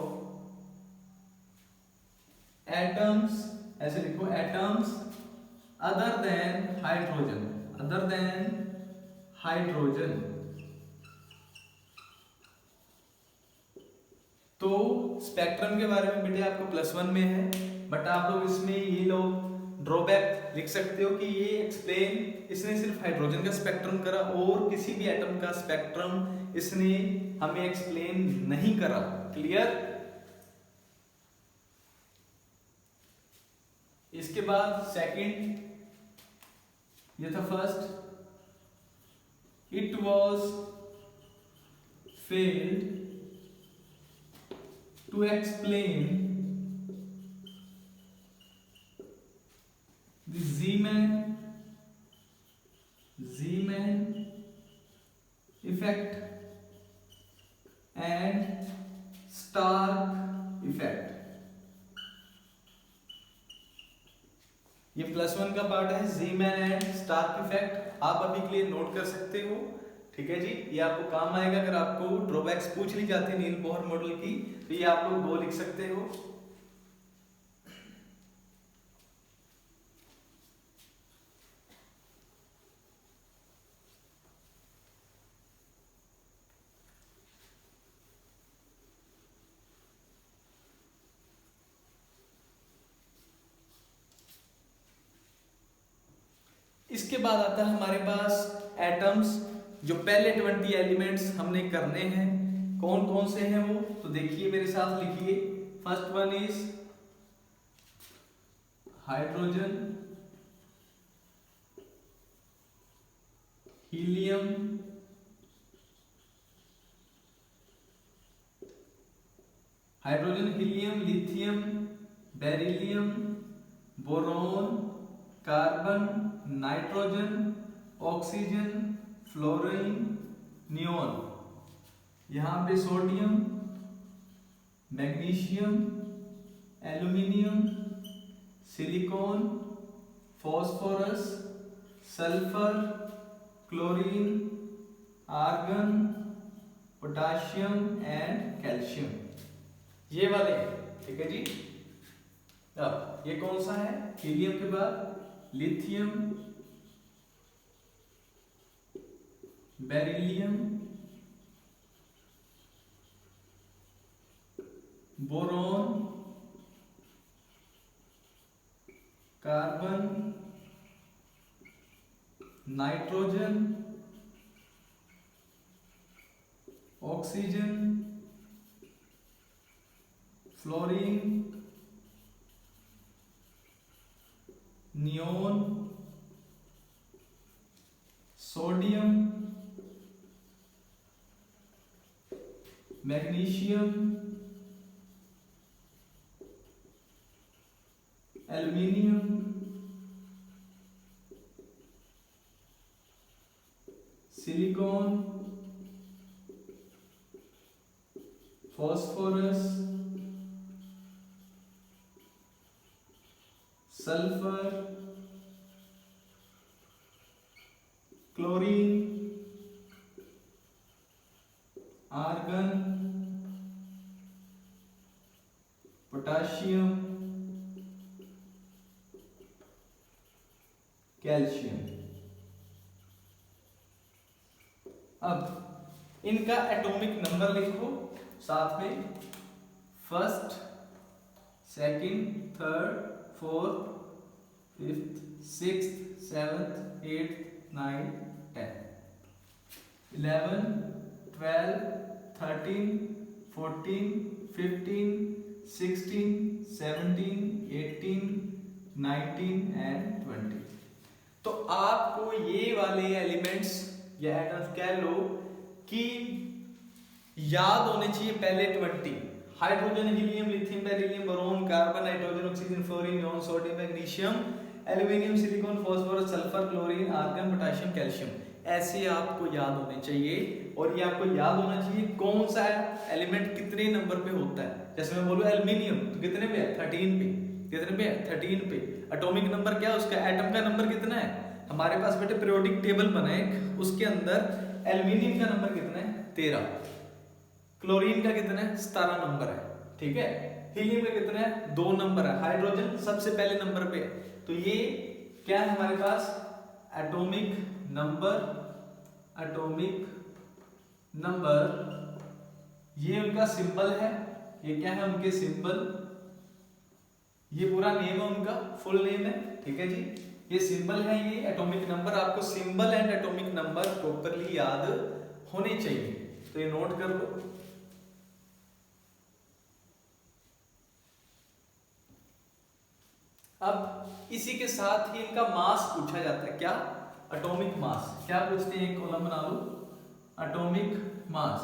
atoms, ऐसे लिखो atoms other than hydrogen, other than hydrogen। तो spectrum के बारे में बेटे आपको +1 में है, बट आप लोग इसमें ये लोग ड्रॉबैक लिख सकते हो कि ये एक्सप्लेन, इसने सिर्फ हाइड्रोजन का स्पेक्ट्रम करा और किसी भी एटम का स्पेक्ट्रम इसने हमें एक्सप्लेन नहीं करा। क्लियर। इसके बाद सेकंड, ये था first, it was failed to explain the Zeeman effect and Stark effect। ये +1 का पार्ट है, Zeeman एंड स्टार्क इफेक्ट, आप अभी के लिए नोट कर सकते हो। ठीक है जी, ये आपको काम आएगा अगर आपको ड्रॉबैक्स पूछ ली जाती है नील बोहर मॉडल की, तो ये आप लोग 2 लिख सकते हो। इसके बाद आता है हमारे पास एटम्स, जो पहले 20 एलिमेंट्स हमने करने हैं। कौन कौन से हैं वो, तो देखिए मेरे साथ लिखिए। First one is hydrogen, helium, hydrogen, helium, lithium, beryllium, boron, carbon, nitrogen, oxygen, fluorine, neon. यहां पे sodium, magnesium, aluminium, silicon, phosphorus, sulphur, chlorine, argon, potassium and calcium, ये वाले हैं, ठीक है जी। अब ये कौन सा है, हीलियम के बाद lithium, beryllium, boron, carbon, nitrogen, oxygen, fluorine, neon, sodium, magnesium, aluminium, silicon, phosphorus, sulphur, chlorine, argon, potassium, calcium. अब इनका एटॉमिक नंबर लिखो साथ में, first, second, third, fourth, fifth, sixth, seventh, eighth, ninth, 11, 12, 13, 14, 15, 16, 17, 18, 19 and 20। तो आपको ये वाले एलिमेंट्स या एटम्स कह लो कि याद होने चाहिए पहले 20, hydrogen, helium, lithium, beryllium, boron, carbon, nitrogen, oxygen, fluorine, neon, sodium, magnesium, aluminium, silicon, phosphorus, sulphur, chlorine, argon, potassium, calcium, ऐसे आपको याद होने चाहिए। और ये आपको याद होना चाहिए कौन सा एलिमेंट कितने नंबर पे होता है। जैसे मैं बोलूं एल्युमिनियम तो कितने पे है, 13 पे, कितने पे है, 13 पे। एटॉमिक नंबर क्या है उसका, एटम का नंबर कितना है, हमारे पास बेटे पीरियोडिक टेबल बना है, उसके अंदर एल्युमिनियम का नंबर कितना है, 13, क्लोरीन का कितना है, 17 नंबर है, ठीक है। हीलियम का कितना है, 2 नंबर है, हाइड्रोजन सबसे पहले नंबर पे है। तो ये क्या है हमारे पास, एटॉमिक नंबर, एटॉमिक नंबर, ये उनका सिंबल है, ये क्या है उनके सिंबल, ये पूरा नेम है उनका, फुल नेम है, ठीक है जी। ये सिंबल है, ये एटॉमिक नंबर, आपको symbol and atomic number properly याद होने चाहिए, तो ये नोट कर लो। अब इसी के साथ ही इनका मास पूछा जाता है, क्या, एटॉमिक मास, क्या पूछते हैं, एक कॉलम बना लो, एटॉमिक मास,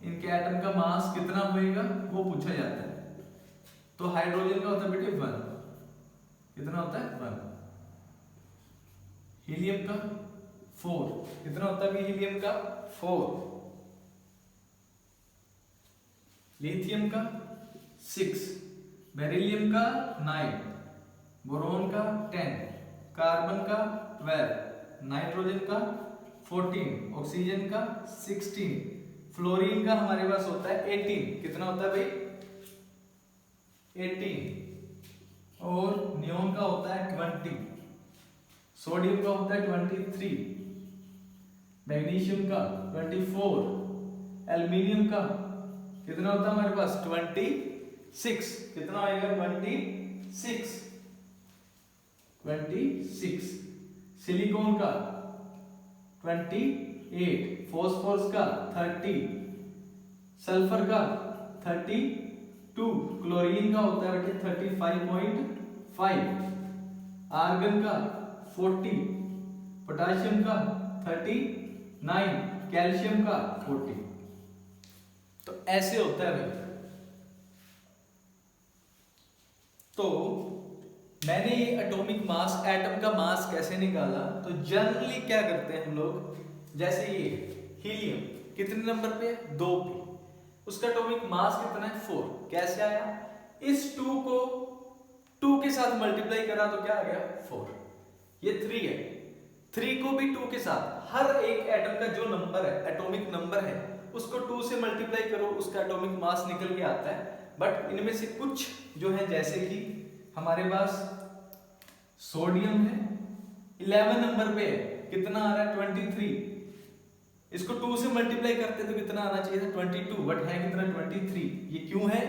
इनके एटम का मास कितना होएगा वो पूछा जाता है। तो हाइड्रोजन का होता है बेटे 1, कितना होता है 1, हीलियम का 4, कितना होता है हीलियम का 4, लिथियम का 6, बेरिलियम का 9, बोरॉन का 10, कार्बन का 12, नाइट्रोजन का 14, ऑक्सीजन का 16, फ्लोरीन का हमारे पास होता है 18, कितना होता है भाई 18, और नियोन का होता है 20, सोडियम का होता है 23, मैग्नीशियम का 24, एल्युमिनियम का कितना होता है हमारे पास 26, कितना आएगा 26, सिलिकॉन का 28, फॉस्फोरस का 30, सल्फर का 32, क्लोरीन का होता है 35.5, आर्गन का 40, पोटेशियम का 39, कैल्शियम का 40। तो ऐसे होता है भाई। तो मैंने ये एटॉमिक मास, एटम का मास कैसे निकाला, तो जनरली क्या करते हैं हम लोग, जैसे ये हीलियम कितने नंबर पे है, 2 पे, उसका एटॉमिक मास कितना है 4, कैसे आया, इस 2 को 2 के साथ मल्टीप्लाई करा तो क्या आ गया 4, ये 3 है, 3 को भी 2 के साथ, हर एक एटम का जो नंबर है, एटॉमिक नंबर है, उसको 2 से मल्टीप्लाई करो, उसका एटॉमिक मास निकल के आता है। बट इनमें से कुछ जो है, जैसे कि हमारे पास सोडियम है 11 नंबर पे है, कितना आ रहा है 23, इसको 2 से मल्टीप्लाई करते तो कितना आना चाहिए था 22, बट है कितना 23। ये क्यों है?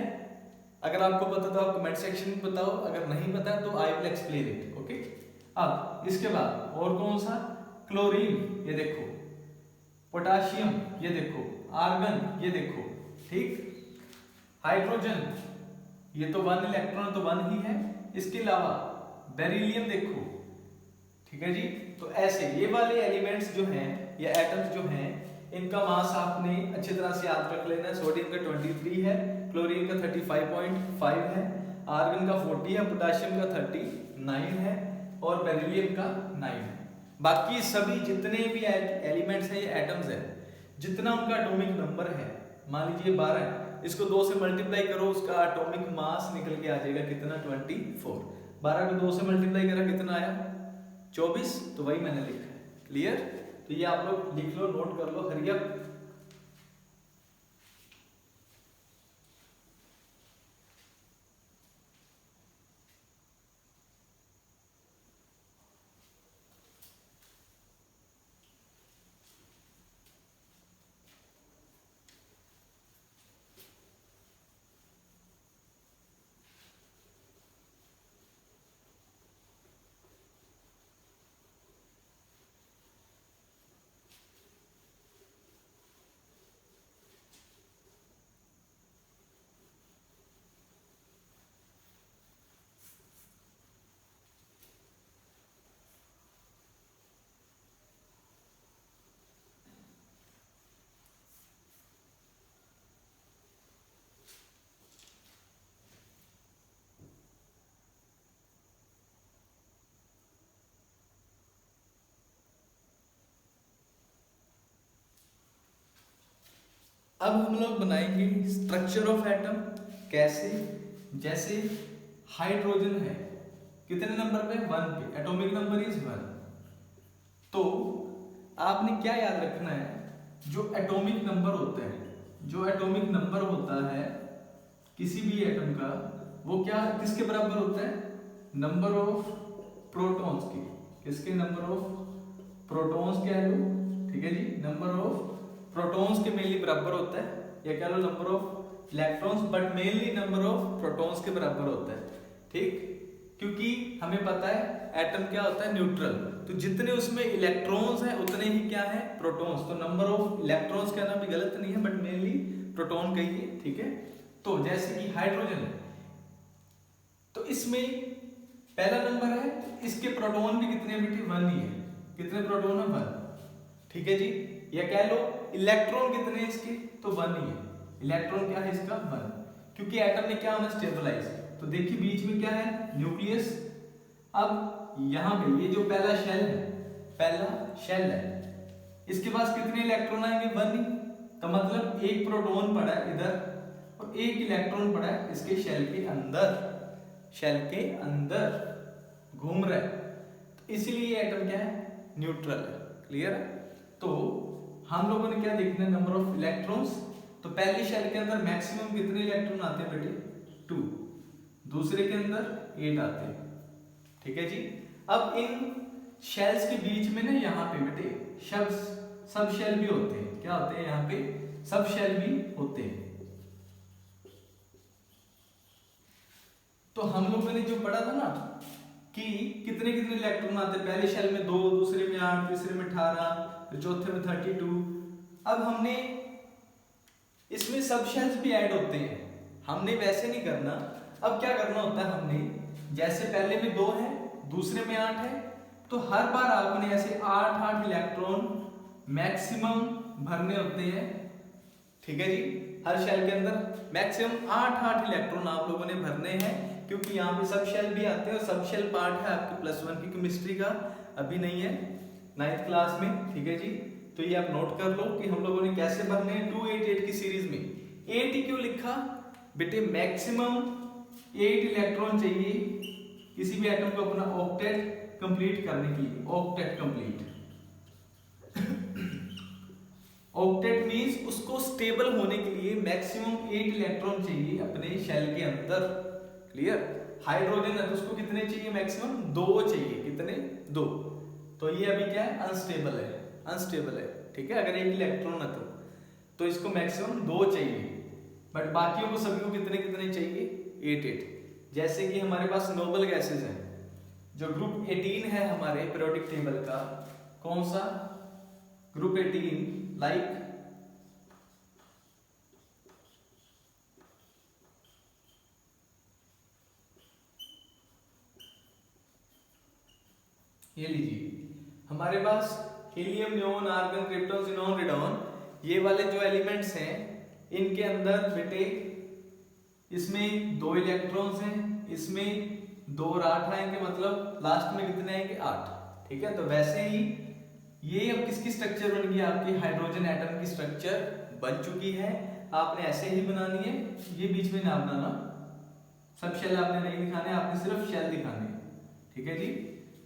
अगर आपको पता तो आप कमेंट सेक्शन में बताओ, अगर नहीं पता तो I will explain it. Okay, अब इसके बाद और कौन सा, क्लोरीन ये देखो, पोटाशियम ये देखो, आर्गन ये देखो, ठीक, हाइड्रोजन ये तो 1 इलेक्ट्रॉन तो 1 ही है, इसके अलावा बेरिलियम देखो, ठीक है जी। तो ऐसे ये वाले एलिमेंट्स जो हैं या एटम्स जो हैं, इनका मास आपने अच्छी तरह से याद रख लेना है। सोडियम का 23 है, क्लोरीन का 35.5 है, आर्गन का 40 है, पोटाशियम का 39 है और बेरिलियम का 9 है। बाकी सभी जितने भी एलिमेंट्स हैं, ये एटम्स हैं, जितना उनका एटॉमिक नंबर है, मान लीजिए 12 है, इसको 2 से मल्टीप्लाई करो, उसका एटॉमिक मास निकल के आ जाएगा कितना 24। 12 को 2 से मल्टीप्लाई करा कितना आया 24, तो वही मैंने लिखा है। क्लियर? तो ये आप लोग लिख लो, नोट कर लो, हरी अप। अब हम लोग बनाएंगे स्ट्रक्चर ऑफ एटम। कैसे? जैसे हाइड्रोजन है कितने नंबर पे 1 पे, एटॉमिक नंबर इज 1। तो आपने क्या याद रखना है, जो एटॉमिक नंबर होते हैं, जो एटॉमिक नंबर होता है किसी भी एटम का, वो क्या किसके बराबर होता है, नंबर ऑफ प्रोटॉन्स के। किसके? नंबर ऑफ प्रोटॉन्स कह लो, ठीक है जी, नंबर ऑफ प्रोटॉन्स के मेनली बराबर होता है, या कह लो number of electrons, but mainly number of protons के बराबर होता है, ठीक। क्योंकि हमें पता है एटम क्या होता है, न्यूट्रल, तो जितने उसमें इलेक्ट्रॉन्स हैं उतने ही क्या है, प्रोटॉन्स। तो नंबर ऑफ इलेक्ट्रॉन्स कहना भी गलत नहीं है, बट मेनली प्रोटॉन कहिए, ठीक है। तो जैसे कि हाइड्रोजन है, तो इसमें पहला नंबर है, इसके प्रोटॉन भी कितने बेटे 1 ही है। कितने प्रोटॉन है 1, ठीक है जी। या कह लो इलेक्ट्रॉन कितने हैं इसके, तो 1 ही है। इलेक्ट्रॉन क्या है इसका 1, क्योंकि एटम में क्या होना स्टेबलाइज। तो देखिए बीच में क्या है, न्यूक्लियस। अब यहां पे ये जो पहला शेल है, पहला शेल है, इसके पास कितने इलेक्ट्रॉन आएंगे 1 ही। तो मतलब एक प्रोटॉन पड़ा है इधर और एक इलेक्ट्रॉन पड़ा है इसके शेल के अंदर, शेल के अंदर घूम रहा है, तो इसलिए एटम क्या है, न्यूट्रल है। क्लियर है? तो हम लोगों ने क्या देखना है, नंबर ऑफ इलेक्ट्रॉन्स। तो पहली शेल के अंदर मैक्सिमम कितने इलेक्ट्रॉन आते हैं बेटे 2, दूसरे के अंदर 8 आते हैं, ठीक है जी। अब इन शेल्स के बीच में ना यहाँ पे बेटे सब शेल भी होते हैं। क्या होते हैं यहाँ पे, सब शेल भी होते हैं। तो हम लोगों ने जो पढ़ा था ना कि कितने कितने इलेक्ट्रॉन आते हैं, पहले शेल में 2, दूसरे में 8, तीसरे में 18, फिर चौथे में 32। अब हमने इसमें सब शेल्स भी ऐड होते हैं, हमने वैसे नहीं करना। अब क्या करना होता है, हमने जैसे पहले में 2 है, दूसरे में 8 है, तो हर बार आपने ऐसे 8 इलेक्ट्रॉन मैक्सिमम भरने होते हैं, ठीक है जी। हर शेल के अंदर मैक्सिमम 8 इलेक्ट्रॉन आप लोगों ने भरने हैं, क्योंकि यहाँ पे सब शेल भी आते हैं और सब शेल पार्ट है आपके +1 की केमिस्ट्री का, अभी नहीं है 9th क्लास में, ठीक है जी। तो ये आप नोट कर लो कि हम लोगों ने कैसे भरने हैं 288 की सीरीज में। 8 क्यों लिखा बेटे, मैक्सिमम 8 इलेक्ट्रॉन चाहिए किसी भी एटम को अपना ऑक्टेट कंप्लीट करने के लिए, ऑक्टेट कंप्लीट, ऑक्टेट मीन्स उसको स्टेबल होने के लिए मैक्सिमम 8 इलेक्ट्रॉन चाहिए अपने शेल के अंदर। क्लियर? हाइड्रोजन है तो उसको कितने चाहिए? मैक्सिमम 2 चाहिए। कितने? 2। तो ये अभी क्या है? अनस्टेबल है। अनस्टेबल है, ठीक है। अगर 1 इलेक्ट्रॉन है तो इसको मैक्सिमम 2 चाहिए, बट बाकियों को सभी को कितने कितने चाहिए? 8। जैसे कि हमारे पास नोबल गैसेज हैं, जो ग्रुप 18 है हमारे पीरियोडिक टेबल का, कौन सा? ग्रुप 18, लाइक ये लीजिए, हमारे पास helium, neon, argon, krypton, xenon, radon, ये वाले जो एलिमेंट्स हैं इनके अंदर बेटे इसमें 2 इलेक्ट्रॉन्स हैं, इसमें 2 और 8 आएंगे, मतलब लास्ट में कितने आएंगे? 8। ठीक है। तो वैसे ही ये अब किसकी स्ट्रक्चर बन गई? आपकी हाइड्रोजन एटम की स्ट्रक्चर बन चुकी है। आपने ऐसे ही बनानी है, ये बीच में ना बनाना, सब शेल आपने नहीं दिखाने, आपने सिर्फ शेल दिखाने। ठीक है जी।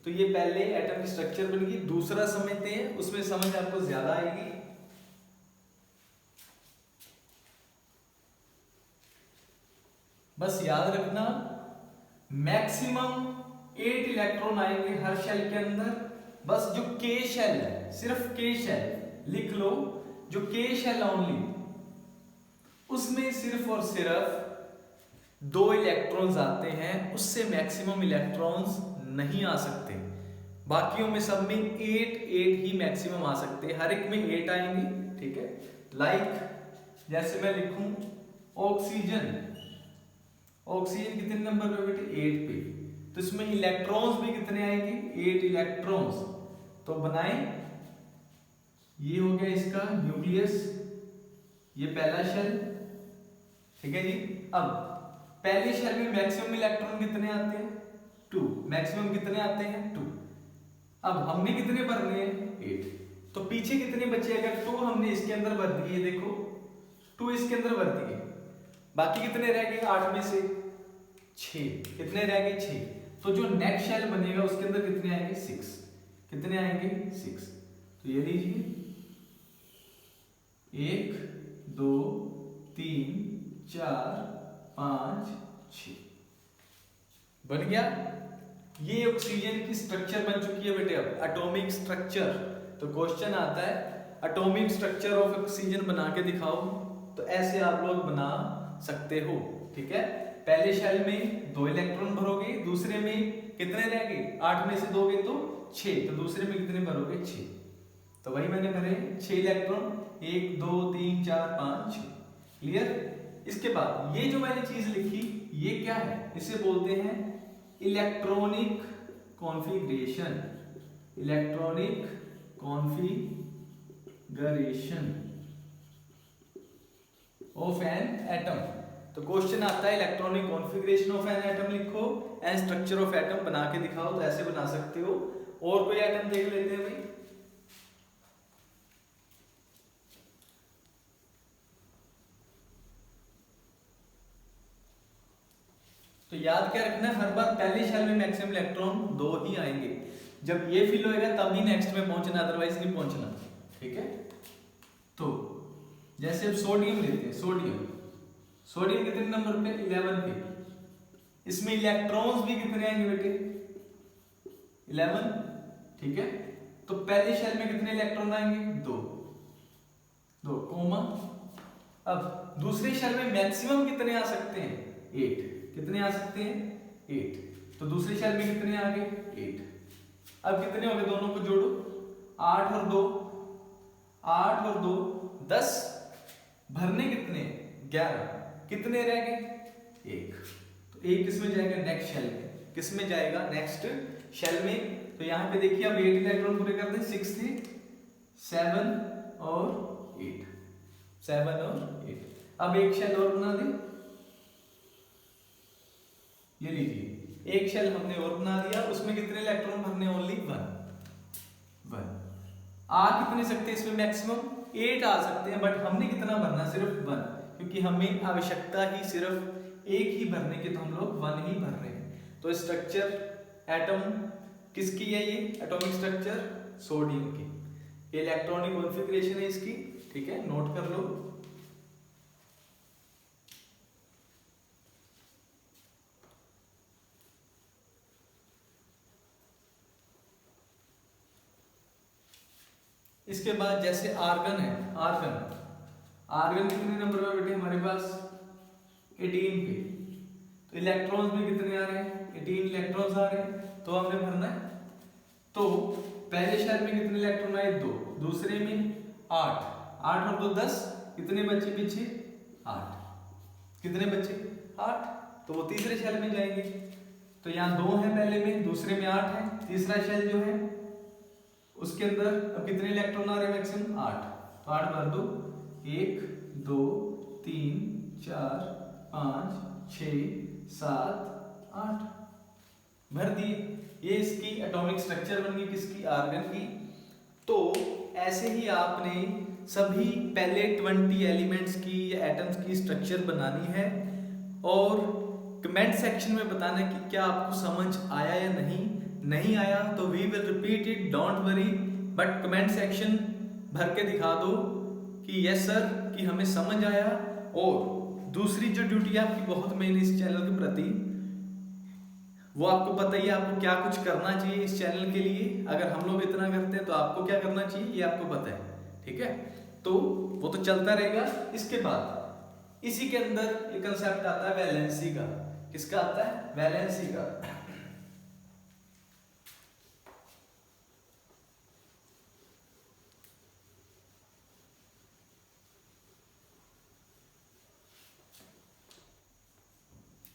तो ये पहले एटम की स्ट्रक्चर बन गई। दूसरा समझते हैं, उसमें समझ आपको ज्यादा आएगी। बस याद रखना, मैक्सिमम 8 इलेक्ट्रॉन आएंगे हर शेल के अंदर। बस जो के शेल है, सिर्फ के शेल लिख लो, जो के शेल ओनली, उसमें सिर्फ और सिर्फ 2 इलेक्ट्रॉन्स आते हैं, उससे मैक्सिमम इलेक्ट्रॉन्स नहीं आ सकते। बाकियों में सब में 8 ही मैक्सिमम आ सकते हैं, हर एक में 8 आएंगे। ठीक है। लाइक जैसे मैं लिखूं ऑक्सीजन, ऑक्सीजन कितने नंबर पे बेटे? 8 पे। तो इसमें इलेक्ट्रॉन्स भी कितने आएंगे? 8 इलेक्ट्रॉन्स। तो बनाएं, ये हो गया इसका न्यूक्लियस, ये पहला शेल। ठीक है जी। अब पहले शेल में मैक्सिमम इलेक्ट्रॉन कितने आते हैं? 2। मैक्सिमम कितने आते हैं? 2। अब हमने कितने भरने हैं? 8। तो पीछे कितने बचे? अगर 2 हमने इसके अंदर भर दिए, देखो 2 इसके अंदर भर दिए, बाकी कितने रह गए? 8 में से 6। कितने रह गए? 6। तो जो नेक्स्ट शेल बनेगा उसके अंदर कितने आएंगे? 6। कितने आएंगे? 6। तो ये लीजिए, 1 2 3 4 5 6 बन गया। ये ऑक्सीजन की स्ट्रक्चर बन चुकी है बेटे। अब एटॉमिक स्ट्रक्चर, तो क्वेश्चन आता है एटॉमिक स्ट्रक्चर ऑफ ऑक्सीजन बना के दिखाओ। तो ऐसे आप लोग बना सकते हो। ठीक है। पहले शेल में 2 इलेक्ट्रॉन भरोगे, दूसरे में कितने रह गए? 8 में से दोगे तो 6। तो दूसरे में कितने भरोगे? 6। तो वही मैंने भरे 6 इलेक्ट्रॉन, 1 2 3 4 5 6। क्लियर? इसके बाद ये जो मैंने चीज लिखी, ये क्या है? इसे बोलते हैं electronic configuration. Electronic configuration of an atom. तो क्वेश्चन आता है electronic configuration of an atom लिखो एंड स्ट्रक्चर ऑफ एटम बना के दिखाओ। तो ऐसे बना सकते हो। और कोई एटम देख लेते हैं भाई। तो याद क्या रखना है, हर बार पहले शेल में मैक्सिमम इलेक्ट्रॉन 2 ही आएंगे। जब ये फिल होएगा तब ही नेक्स्ट में पहुंचना, अदरवाइज नहीं पहुंचना। ठीक है। तो जैसे अब सोडियम लेते हैं, सोडियम कितने नंबर पे? 11 पे। इसमें इलेक्ट्रॉन्स भी कितने आएंगे बेटे? 11। ठीक है। तो पहले शेल में कितने इलेक्ट्रॉन आएंगे? 2 कोमा। अब दूसरे शेल में मैक्सिमम कितने आ सकते हैं? 8। कितने आ सकते हैं? 8। तो दूसरे शेल में कितने आ गए? 8। अब कितने हो गए? दोनों को जोड़ो, 8 और 2, 8 और 2 10। भरने कितने? 11। कितने रह गए? 1। तो 1 किसमें जाएगा? नेक्स्ट शेल में। किसमें जाएगा? नेक्स्ट शेल में। तो यहां पे देखिए अब 8 इलेक्ट्रॉन पूरे कर दें, 6 थे, 7 और 8, 7 और 8। अब एक शेल और बना दें। ये लीजिए, एक शेल हमने और बना दिया, उसमें कितने इलेक्ट्रॉन भरने? ओनली 1। आ कितने सकते हैं इसमें? मैक्सिमम 8 आ सकते हैं, बट हमने कितना भरना? सिर्फ 1, क्योंकि हमें आवश्यकता ही सिर्फ 1 ही भरने की, तो हम लोग 1 ही भर रहे हैं। तो स्ट्रक्चर एटम किसकी है? ये एटॉमिक स्ट्रक्चर सोडियम की। ये इलेक्ट्रॉनिक कॉन्फ़िगरेशन है इसकी, ठीक है, नोट कर लो। इसके बाद जैसे आर्गन है, आर्गन कितने नंबर पे बेटे हमारे पास 18 पे, तो इलेक्ट्रॉन्स में कितने आ रहे हैं 18 इलेक्ट्रॉन्स आ रहे हैं, तो हमने भरना है। तो पहले शेल में कितने इलेक्ट्रॉन आए 2, दूसरे में 8, 8 और 2 10, कितने बचे पीछे 8, कितने बचे 8, तो वो तीसरे शेल में जाएंगे। तो यहाँ 2 है पहले में, दूसरे में 8 है, तीसरा शेल जो है उसके अंदर अब कितने इलेक्ट्रॉन आ रहे हैं मैक्सिमम 8, तो 8 भर दो, 1 2 3 4 5 6 7 8 भर दिए। ये इसकी एटॉमिक स्ट्रक्चर बन गई किसकी, आर्गन की। तो ऐसे ही आपने सभी पहले 20 एलिमेंट्स की या एटम्स की स्ट्रक्चर बनानी है और कमेंट सेक्शन में बताना कि क्या आपको समझ आया या नहीं आया तो we will repeat it, don't worry, but comment section भर के दिखा दो कि यस सर कि हमें समझ आया। और दूसरी जो ड्यूटी आपकी बहुत मेन इस चैनल के प्रति, वो आपको पता ही है आपको क्या कुछ करना चाहिए इस चैनल के लिए। अगर हम लोग इतना करते हैं तो आपको क्या करना चाहिए ये आपको पता है, ठीक है, तो वो तो चलता रहेगा। इसके बाद इसी के अंदर एक कंसेप्ट आता है वैलेंसी का। किसका आता है, वैलेंसी का।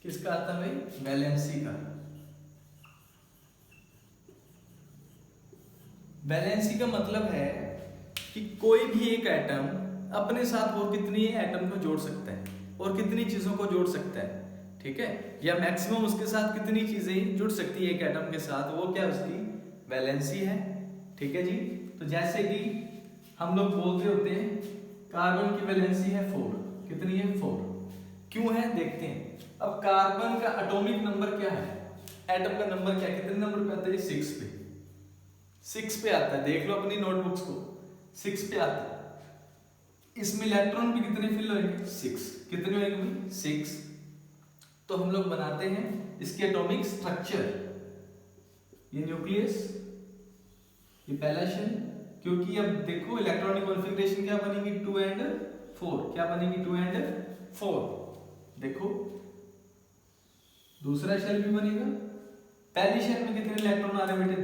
किसका आता है भाई, वैलेंसी का। वैलेंसी का मतलब है कि कोई भी एक एटम अपने साथ और कितनी एटम को जोड़ सकता है और कितनी चीजों को जोड़ सकता है, ठीक है, या मैक्सिमम उसके साथ कितनी चीजें जुड़ सकती है एक एटम के साथ, वो क्या उसकी वैलेंसी है, ठीक है जी। तो जैसे कि हम लोग बोलते होते हैं कार्बन की वैलेंसी है 4, कितनी है 4, क्यों है देखते हैं। अब कार्बन का एटॉमिक नंबर क्या है, एटम का नंबर क्या, कितने नंबर पे आता है, 6 पे, 6 पे आता है, देख लो अपनी नोटबुक्स को, 6 पे आता है। इसमें इलेक्ट्रॉन भी कितने फिल होंगे 6, कितने होंगे भाई 6। तो हम लोग बनाते हैं इसके एटॉमिक स्ट्रक्चर, ये न्यूक्लियस, ये पहला शेल, क्योंकि अब देखो इलेक्ट्रॉनिक कॉन्फ़िगरेशन क्या बनेगी 2 एंड 4, क्या बनेगी 2 एंड 4, देखो दूसरा शेल भी बनेगा। पहली शेल में कितने इलेक्ट्रॉन आ रहे हैं बेटे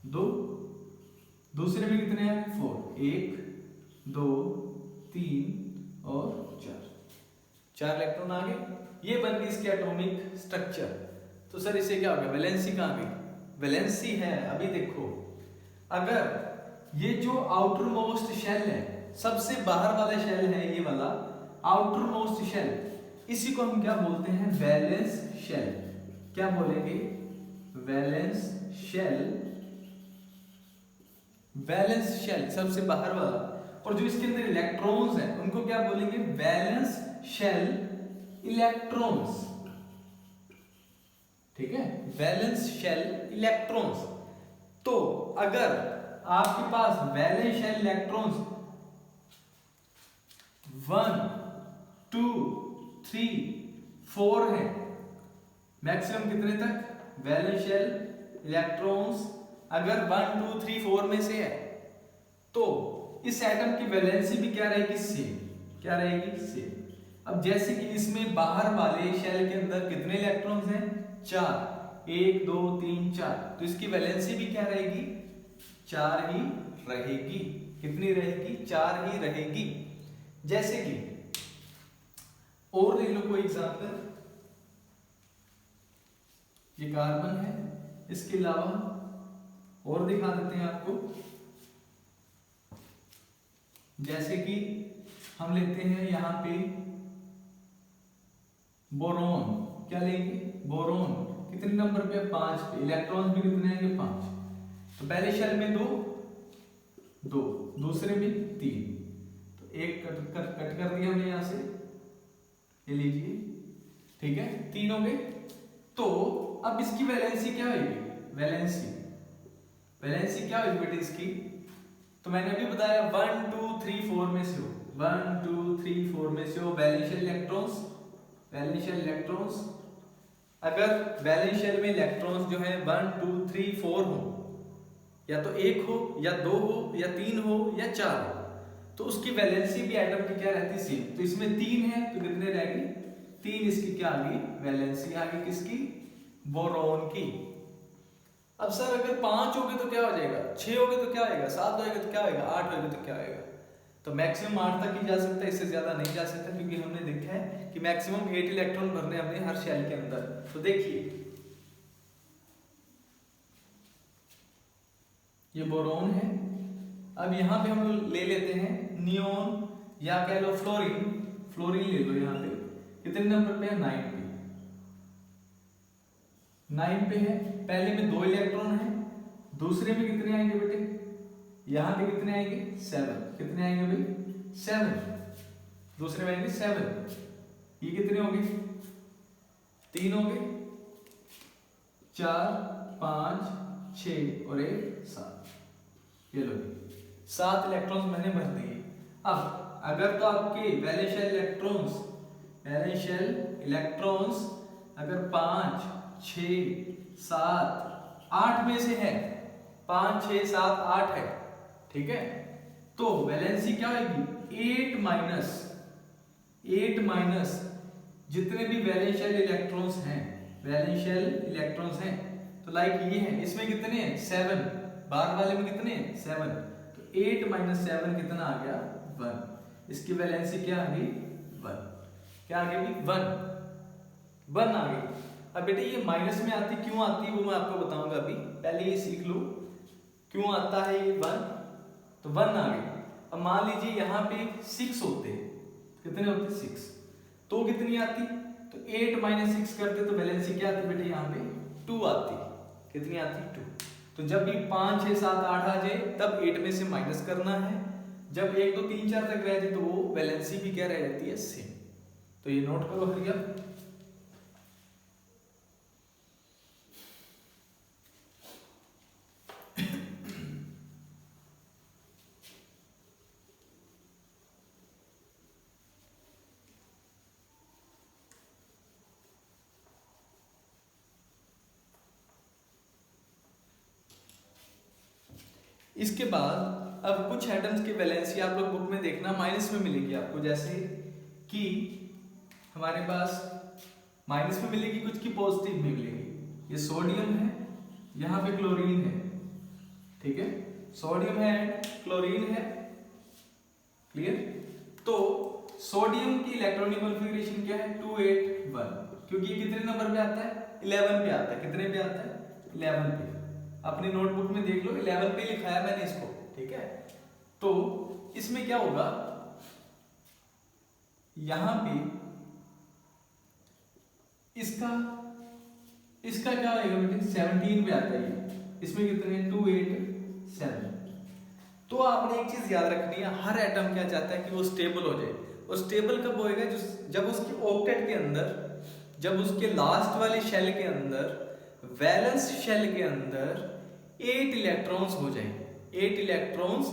2, दूसरे में कितने हैं 4, 1 2 3 और 4 इलेक्ट्रॉन आ गए। ये बन गई इसकी एटॉमिक स्ट्रक्चर। तो सर इसे क्या हो गया, वैलेंसी कहाँ गई, वैलेंसी है, अभी देखो अगर ये जो आउटर मोस्ट शेल है, सबसे बाहर वाला शेल है ये वाला आउटर मोस्ट शेल, इसी को हम क्या बोलते हैं, वैलेंस शेल। क्या बोलेंगे, वैलेंस शेल, वैलेंस शेल सबसे बाहर वाला। और जो इसके अंदर इलेक्ट्रॉन्स हैं उनको क्या बोलेंगे, वैलेंस शेल इलेक्ट्रॉन्स, ठीक है, वैलेंस शेल इलेक्ट्रॉन्स। तो अगर आपके पास वैलेंस शेल इलेक्ट्रॉन्स 1 2 3 4 है, मैक्सिमम कितने तक, वैलेंस शेल इलेक्ट्रॉन्स अगर 1 2 3 4 में से है तो इस एटम की वैलेंसी भी क्या रहेगी, सेम, क्या रहेगी, सेम। अब जैसे कि इसमें बाहर वाले शेल के अंदर कितने इलेक्ट्रॉन्स हैं, 4, 1 2 3 4, तो इसकी वैलेंसी भी क्या रहेगी, 4 ही रहेगी। कितनी रहेगी, 4 ही रहेगी। जैसे कि और ले लो कोई एग्जांपल, ये कार्बन है, इसके अलावा और दिखा देते हैं आपको। जैसे कि हम लेते हैं यहां पे बोरोन, क्या लेंगे, बोरोन कितने नंबर पे, 5 पे, इलेक्ट्रॉन्स भी कितने आएंगे 5। तो पहले शेल में 2, दूसरे में 3, तो एक कट कर दिया हमने यहां से, ये लीजिए, ठीक है, 3 हो गए। तो अब इसकी वैलेंसी क्या होगी, वैलेंसी क्या होगी बेटे इसकी, तो मैंने अभी बताया 1 2 3 4 में से हो, 1 2 3 4 में से हो वैलेंशियल इलेक्ट्रॉन्स, वैलेंशियल इलेक्ट्रॉन्स। अगर वैलेंशियल में इलेक्ट्रॉन्स जो है 1 2 3 4 हो, या तो एक हो या दो हो या तीन हो या चार हो, तो उसकी वैलेंसी भी एटम की क्या रहती है, सेम। तो इसमें तीन है तो कितने रह गई, तीन। इसकी क्या आ गई, वैलेंसी आ गई किसकी, बोरॉन की। अब सर अगर पांच हो गए तो क्या हो जाएगा, छह हो गए तो क्या होगा, सात होगा तो क्या होगा, आठ होगा तो क्या होगा। तो मैक्सिमम 8 तक ही जा सकता है, इससे ज्यादा नहीं जा सकता, क्योंकि हमने देखा है कि मैक्सिमम 8 इलेक्ट्रॉन भरने हमने हर शेल के अंदर। तो देखिए ये बोरॉन है। अब यहाँ पे हम ले लेते हैं नियोन या कह लो फ्लोरीन, फ्लोरीन ले लो। यहाँ पे कितने नंबर पे है, 9 पे, 9 पे है। पहले में 2 इलेक्ट्रॉन है, दूसरे में कितने आएंगे बेटे, यहाँ पे कितने आएंगे, 7। कितने आएंगे भाई, 7। दूसरे में आएंगे 7। ये कितने हो गए, 3 हो गए, 4 5 6 और 1 7। ये लो 7 इलेक्ट्रॉन्स मैंने भर दिए। अब अगर तो आपके वैलेंशियल इलेक्ट्रॉन्स, वैलेंशियल इलेक्ट्रॉन्स अगर 5 6 7 8 में से है, 5 6 7 8 है, ठीक है, तो वैलेंसी क्या होगी, 8 माइनस जितने भी वैलेंशियल इलेक्ट्रॉन्स हैं, वैलेंशियल इलेक्ट्रॉन्स हैं, तो लाइक ये है, इसमें कितने हैं, 7, बाहर वाले में कितने हैं, 7। तो 8 माइनस 7 कितना आ गया, 1। इसकी वैलेंसी क्या आ गई, 1। क्या आ गई, 1 आ गई। अब बेटे ये माइनस में आती, क्यों आती है वो मैं आपको बताऊंगा अभी, पहले ये सीख लो क्यों आता है ये 1। तो 1 आ गई। अब मान लीजिए यहाँ पे 6 होते, कितने होते, 6, तो कितनी आती, तो 8 माइनस 6 करते तो वैलेंसी क्या आती बेटे, यहाँ पे 2 आती। कितनी आती, 2। तो जब भी 5 6 7 8 आ जाए तब 8 में से माइनस करना है। जब 1 2 3 4 तक रह जाए तो वो वैलेंसी भी क्या रह जाती है, सेम। तो ये नोट करो भैया। इसके बाद अब कुछ एटम्स की वैलेंसी आप लोग बुक में देखना माइनस में मिलेगी आपको, जैसे कि हमारे पास माइनस में मिलेगी, कुछ की पॉजिटिव में मिलेगी। ये सोडियम है, यहाँ पे क्लोरीन है, ठीक है, सोडियम है क्लोरीन है, क्लियर। तो सोडियम की इलेक्ट्रॉनिक कॉन्फ़िगरेशन क्या है, 2 8 1, क्योंकि ये कितने नंबर पे आता है, 11 पे आता है। कितने पे आता है, 11 पे। अपनी नोटबुक में देख लो 11 पे लिखा है मैंने इसको, ठीक है। तो इसमें क्या होगा, यहां पे इसका क्या आएगा बेटे, 17 पे आता है। इसमें कितने, 2 8 7। तो आपने एक चीज याद रखनी है, हर एटम क्या चाहता है कि वो स्टेबल हो जाए। और स्टेबल कब होएगा, जब उसकी ऑक्टेट के अंदर, जब उसके लास्ट वाले शेल के अंदर, वैलेंस शेल के अंदर 8 इलेक्ट्रॉन्स हो जाए, 8 इलेक्ट्रॉन्स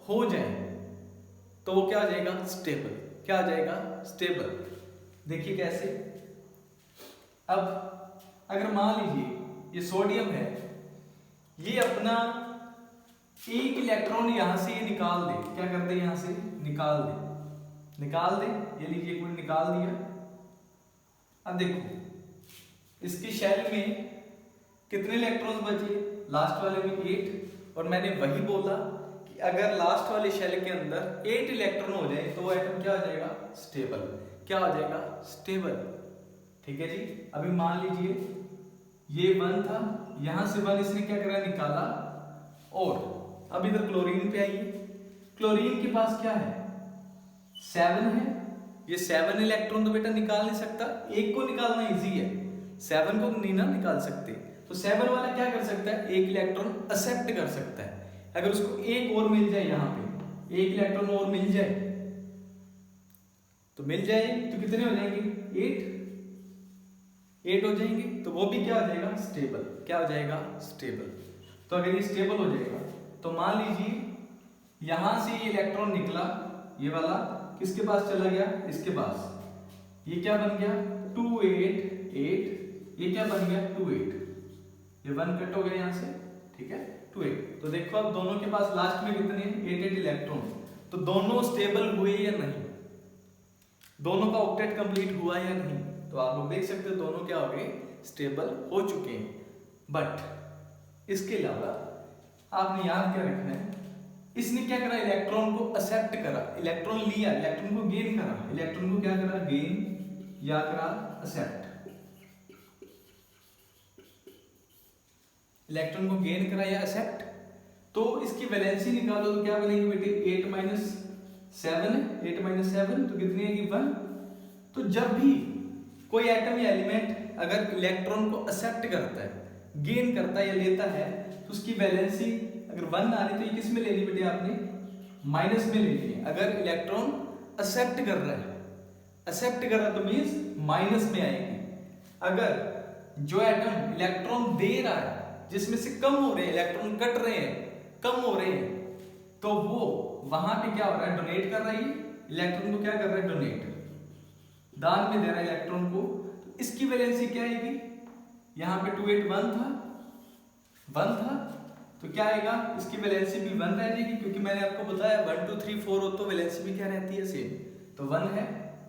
हो जाए, तो वो क्या आ जाएगा, स्टेबल। क्या आ जाएगा, स्टेबल। देखिए कैसे, अब अगर मान लीजिए ये सोडियम है, ये अपना एक इलेक्ट्रॉन यहां से ये निकाल दे, क्या कर दे, यहां से निकाल दे, ये लीजिए कोई निकाल दिया। अब देखो इसके शेल में कितने इलेक्ट्रॉन्स बचे, लास्ट वाले में 8। और मैंने वही बोला कि अगर लास्ट वाले शेल के अंदर 8 इलेक्ट्रॉन हो जाए तो वो एटम क्या हो जाएगा, स्टेबल। क्या हो जाएगा, स्टेबल, ठीक है जी। अभी मान लीजिए ये 1 था, यहां से 1 इसने क्या करा, निकाला। और अब इधर क्लोरीन पे आइए, क्लोरीन के पास क्या है, 7 है। ये 7 इलेक्ट्रॉन तो बेटा निकाल नहीं सकता, एक को निकालना इजी है, 7 को नहीं ना निकाल सकते। तो 7 वाला क्या कर सकता है, एक इलेक्ट्रॉन एक्सेप्ट कर सकता है। अगर उसको एक और मिल जाए, यहाँ पे एक इलेक्ट्रॉन और मिल जाए, तो मिल जाए तो कितने हो जाएंगे, 8 हो जाएंगे। तो वो भी क्या हो जाएगा, स्टेबल। क्या हो जाएगा, स्टेबल। तो अगर ये स्टेबल हो जाएगा तो मान लीजिए यहां से ये इलेक्ट्रॉन निकला, ये वाला किसके पास चला गया, इसके पास, ये क्या बन गया 288, ये क्या बन गया 28, ये 1 कट हो गया यहां से, ठीक है 28। तो देखो अब दोनों के पास लास्ट में कितने 88 इलेक्ट्रॉन, तो दोनों स्टेबल हुए या नहीं, दोनों का ऑक्टेट कंप्लीट हुआ या नहीं, तो आप लोग देख सकते हो दोनों क्या हो गए, स्टेबल हो चुके हैं। बट इसके अलावा आपने याद क्या रखना है, इसने क्या करा, इलेक्ट्रॉन को एक्सेप्ट करा, इलेक्ट्रॉन लिया, इलेक्ट्रॉन को गेन करा, इलेक्ट्रॉन को क्या करा, गेन या करा एक्सेप्ट, इलेक्ट्रॉन को गेन करा या एक्सेप्ट। तो इसकी वैलेंसी निकालो तो क्या बनेगी बेटे, 8 माइनस 7 है, 8 माइनस 7 तो कितनी आएगी 1। तो जब भी कोई एटम या एलिमेंट अगर इलेक्ट्रॉन को एक्सेप्ट करता है, गेन करता है या लेता है, तो उसकी वैलेंसी अगर 1 आ रही तो ये किस में लेनी बेटे, आपने माइनस में लेनी है। अगर इलेक्ट्रॉन एक्सेप्ट कर रहा है, एक्सेप्ट कर रहा है तो मींस माइनस में आएगी। अगर जो एटम इलेक्ट्रॉन दे रहा है, जिसमें से कम हो रहे हैं, इलेक्ट्रॉन कट रहे हैं, कम हो रहे हैं, तो वो वहां पे क्या हो रहा है, डोनेट कर रहा है, इलेक्ट्रॉन को क्या कर रहा है, डोनेट, दान में दे रहा है इलेक्ट्रॉन को। तो इसकी वैलेंसी क्या आएगी, यहां पे 281 था, 1 था, तो क्या आएगा, इसकी वैलेंसी भी 1 रह जाएगी, क्योंकि मैंने आपको बताया 1 2 3 4 हो तो वैलेंसी भी क्या रहती है, सेम, तो 1 है,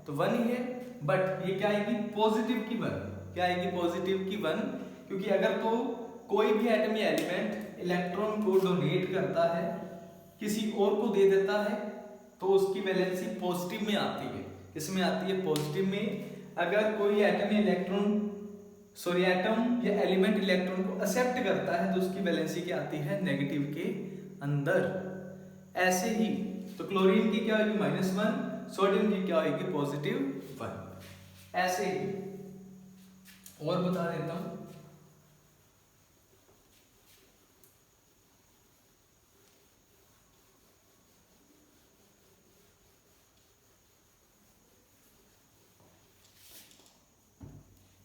तो 1 ही है। बट ये क्या आएगी, पॉजिटिव की 1, क्या आएगी, पॉजिटिव की 1, क्योंकि अगर तो कोई भी एटम या एलिमेंट इलेक्ट्रॉन को डोनेट करता है, किसी और को दे देता है, तो उसकी वैलेंसी पॉजिटिव में आती है, किसमें आती है, पॉजिटिव में। अगर कोई एटम या एटम या एलिमेंट इलेक्ट्रॉन को एक्सेप्ट करता है, तो उसकी वैलेंसी क्या आती है, नेगेटिव के अंदर। ऐसे ही तो क्लोरीन की क्या होगी, -1, सोडियम की क्या होगी, +1। ऐसे ही और बता देता हूं,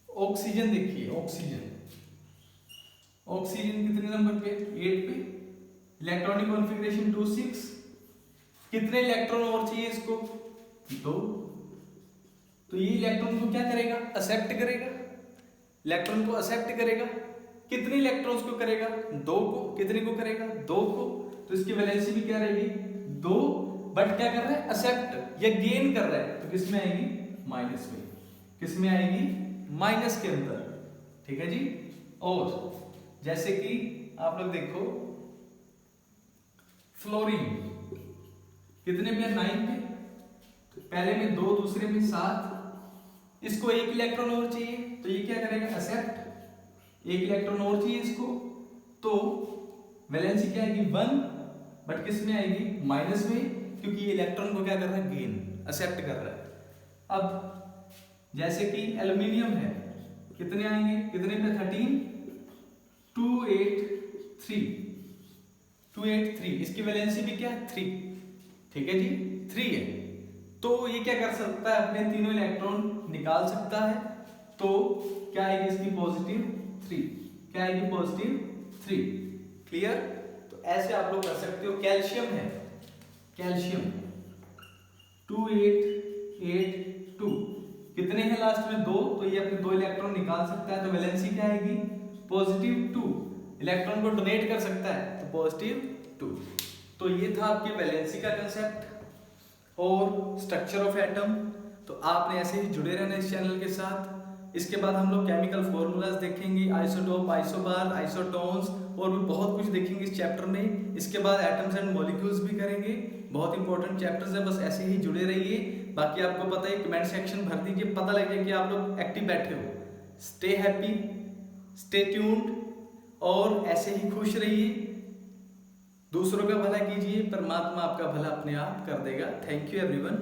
ऑक्सीजन देखिए, ऑक्सीजन कितने नंबर पे, 8 पे, इलेक्ट्रॉनिक कॉन्फ़िगरेशन 2 6, कितने इलेक्ट्रॉन और चाहिए इसको, 2। तो ये इलेक्ट्रॉन को क्या करेगा, एक्सेप्ट करेगा, इलेक्ट्रॉन को एक्सेप्ट करेगा, कितने इलेक्ट्रॉन्स को करेगा, 2 को, कितने को करेगा, 2 को, तो इसकी वैलेंसी भी क्या रहेगी, 2। बट क्या कर रहा है, एक्सेप्ट या गेन कर रहा है, तो किसमें आएगी, माइनस में, किसमें आएगी, माइनस के अंदर, ठीक है जी। और जैसे कि आप लोग देखो, फ्लोरीन कितने पे, 9 पे, तो पहले में 2, दूसरे में 7, इसको 1 इलेक्ट्रॉन और चाहिए, तो ये क्या करेगा, एक्सेप्ट, 1 इलेक्ट्रॉन और चाहिए इसको, तो वैलेंसी क्या आएगी, 1, बट किस में आएगी, माइनस में, क्योंकि ये इलेक्ट्रॉन को क्या कर रहा है, गेन, एक्सेप्ट कर रहा है। अब जैसे कि एल्यूमिनियम है, कितने आएंगे, कितने पे, 13, 283, इसकी वैलेंसी भी क्या है, 3, ठीक है जी, 3 है। तो ये क्या कर सकता है, अपने तीनों इलेक्ट्रॉन निकाल सकता है, तो क्या आएगी इसकी, +3, क्या आएगी, +3। क्लियर। तो ऐसे आप लोग कर सकते हो। कैल्शियम है, कैल्शियम 2882, कितने हैं लास्ट में, 2, तो ये अपने 2 इलेक्ट्रॉन निकाल सकता है, तो वैलेंसी क्या आएगी, +2, इलेक्ट्रॉन को डोनेट कर सकता है, तो +2। तो ये था आपके वैलेंसी का कंसेप्ट और स्ट्रक्चर ऑफ एटम। तो आपने ऐसे ही जुड़े रहना इस चैनल के साथ। इसके बाद हम लोग केमिकल फॉर्मूलाज देखेंगे, आइसोटोप, आइसोबार, आइसोटोन्स और भी बहुत कुछ देखेंगे इस चैप्टर में। इसके बाद एटम्स एंड मॉलिक्यूल्स भी करेंगे, बहुत इंपॉर्टेंट चैप्टर्स है, बस ऐसे ही जुड़े रहिए। बाकी आपको पता है, कमेंट सेक्शन भर दीजिए, पता लगे कि आप लोग एक्टिव बैठे हो। स्टे हैप्पी, स्टे ट्यून्ड और ऐसे ही खुश रहिए, दूसरों का भला कीजिए, परमात्मा आपका भला अपने आप कर देगा। Thank you everyone.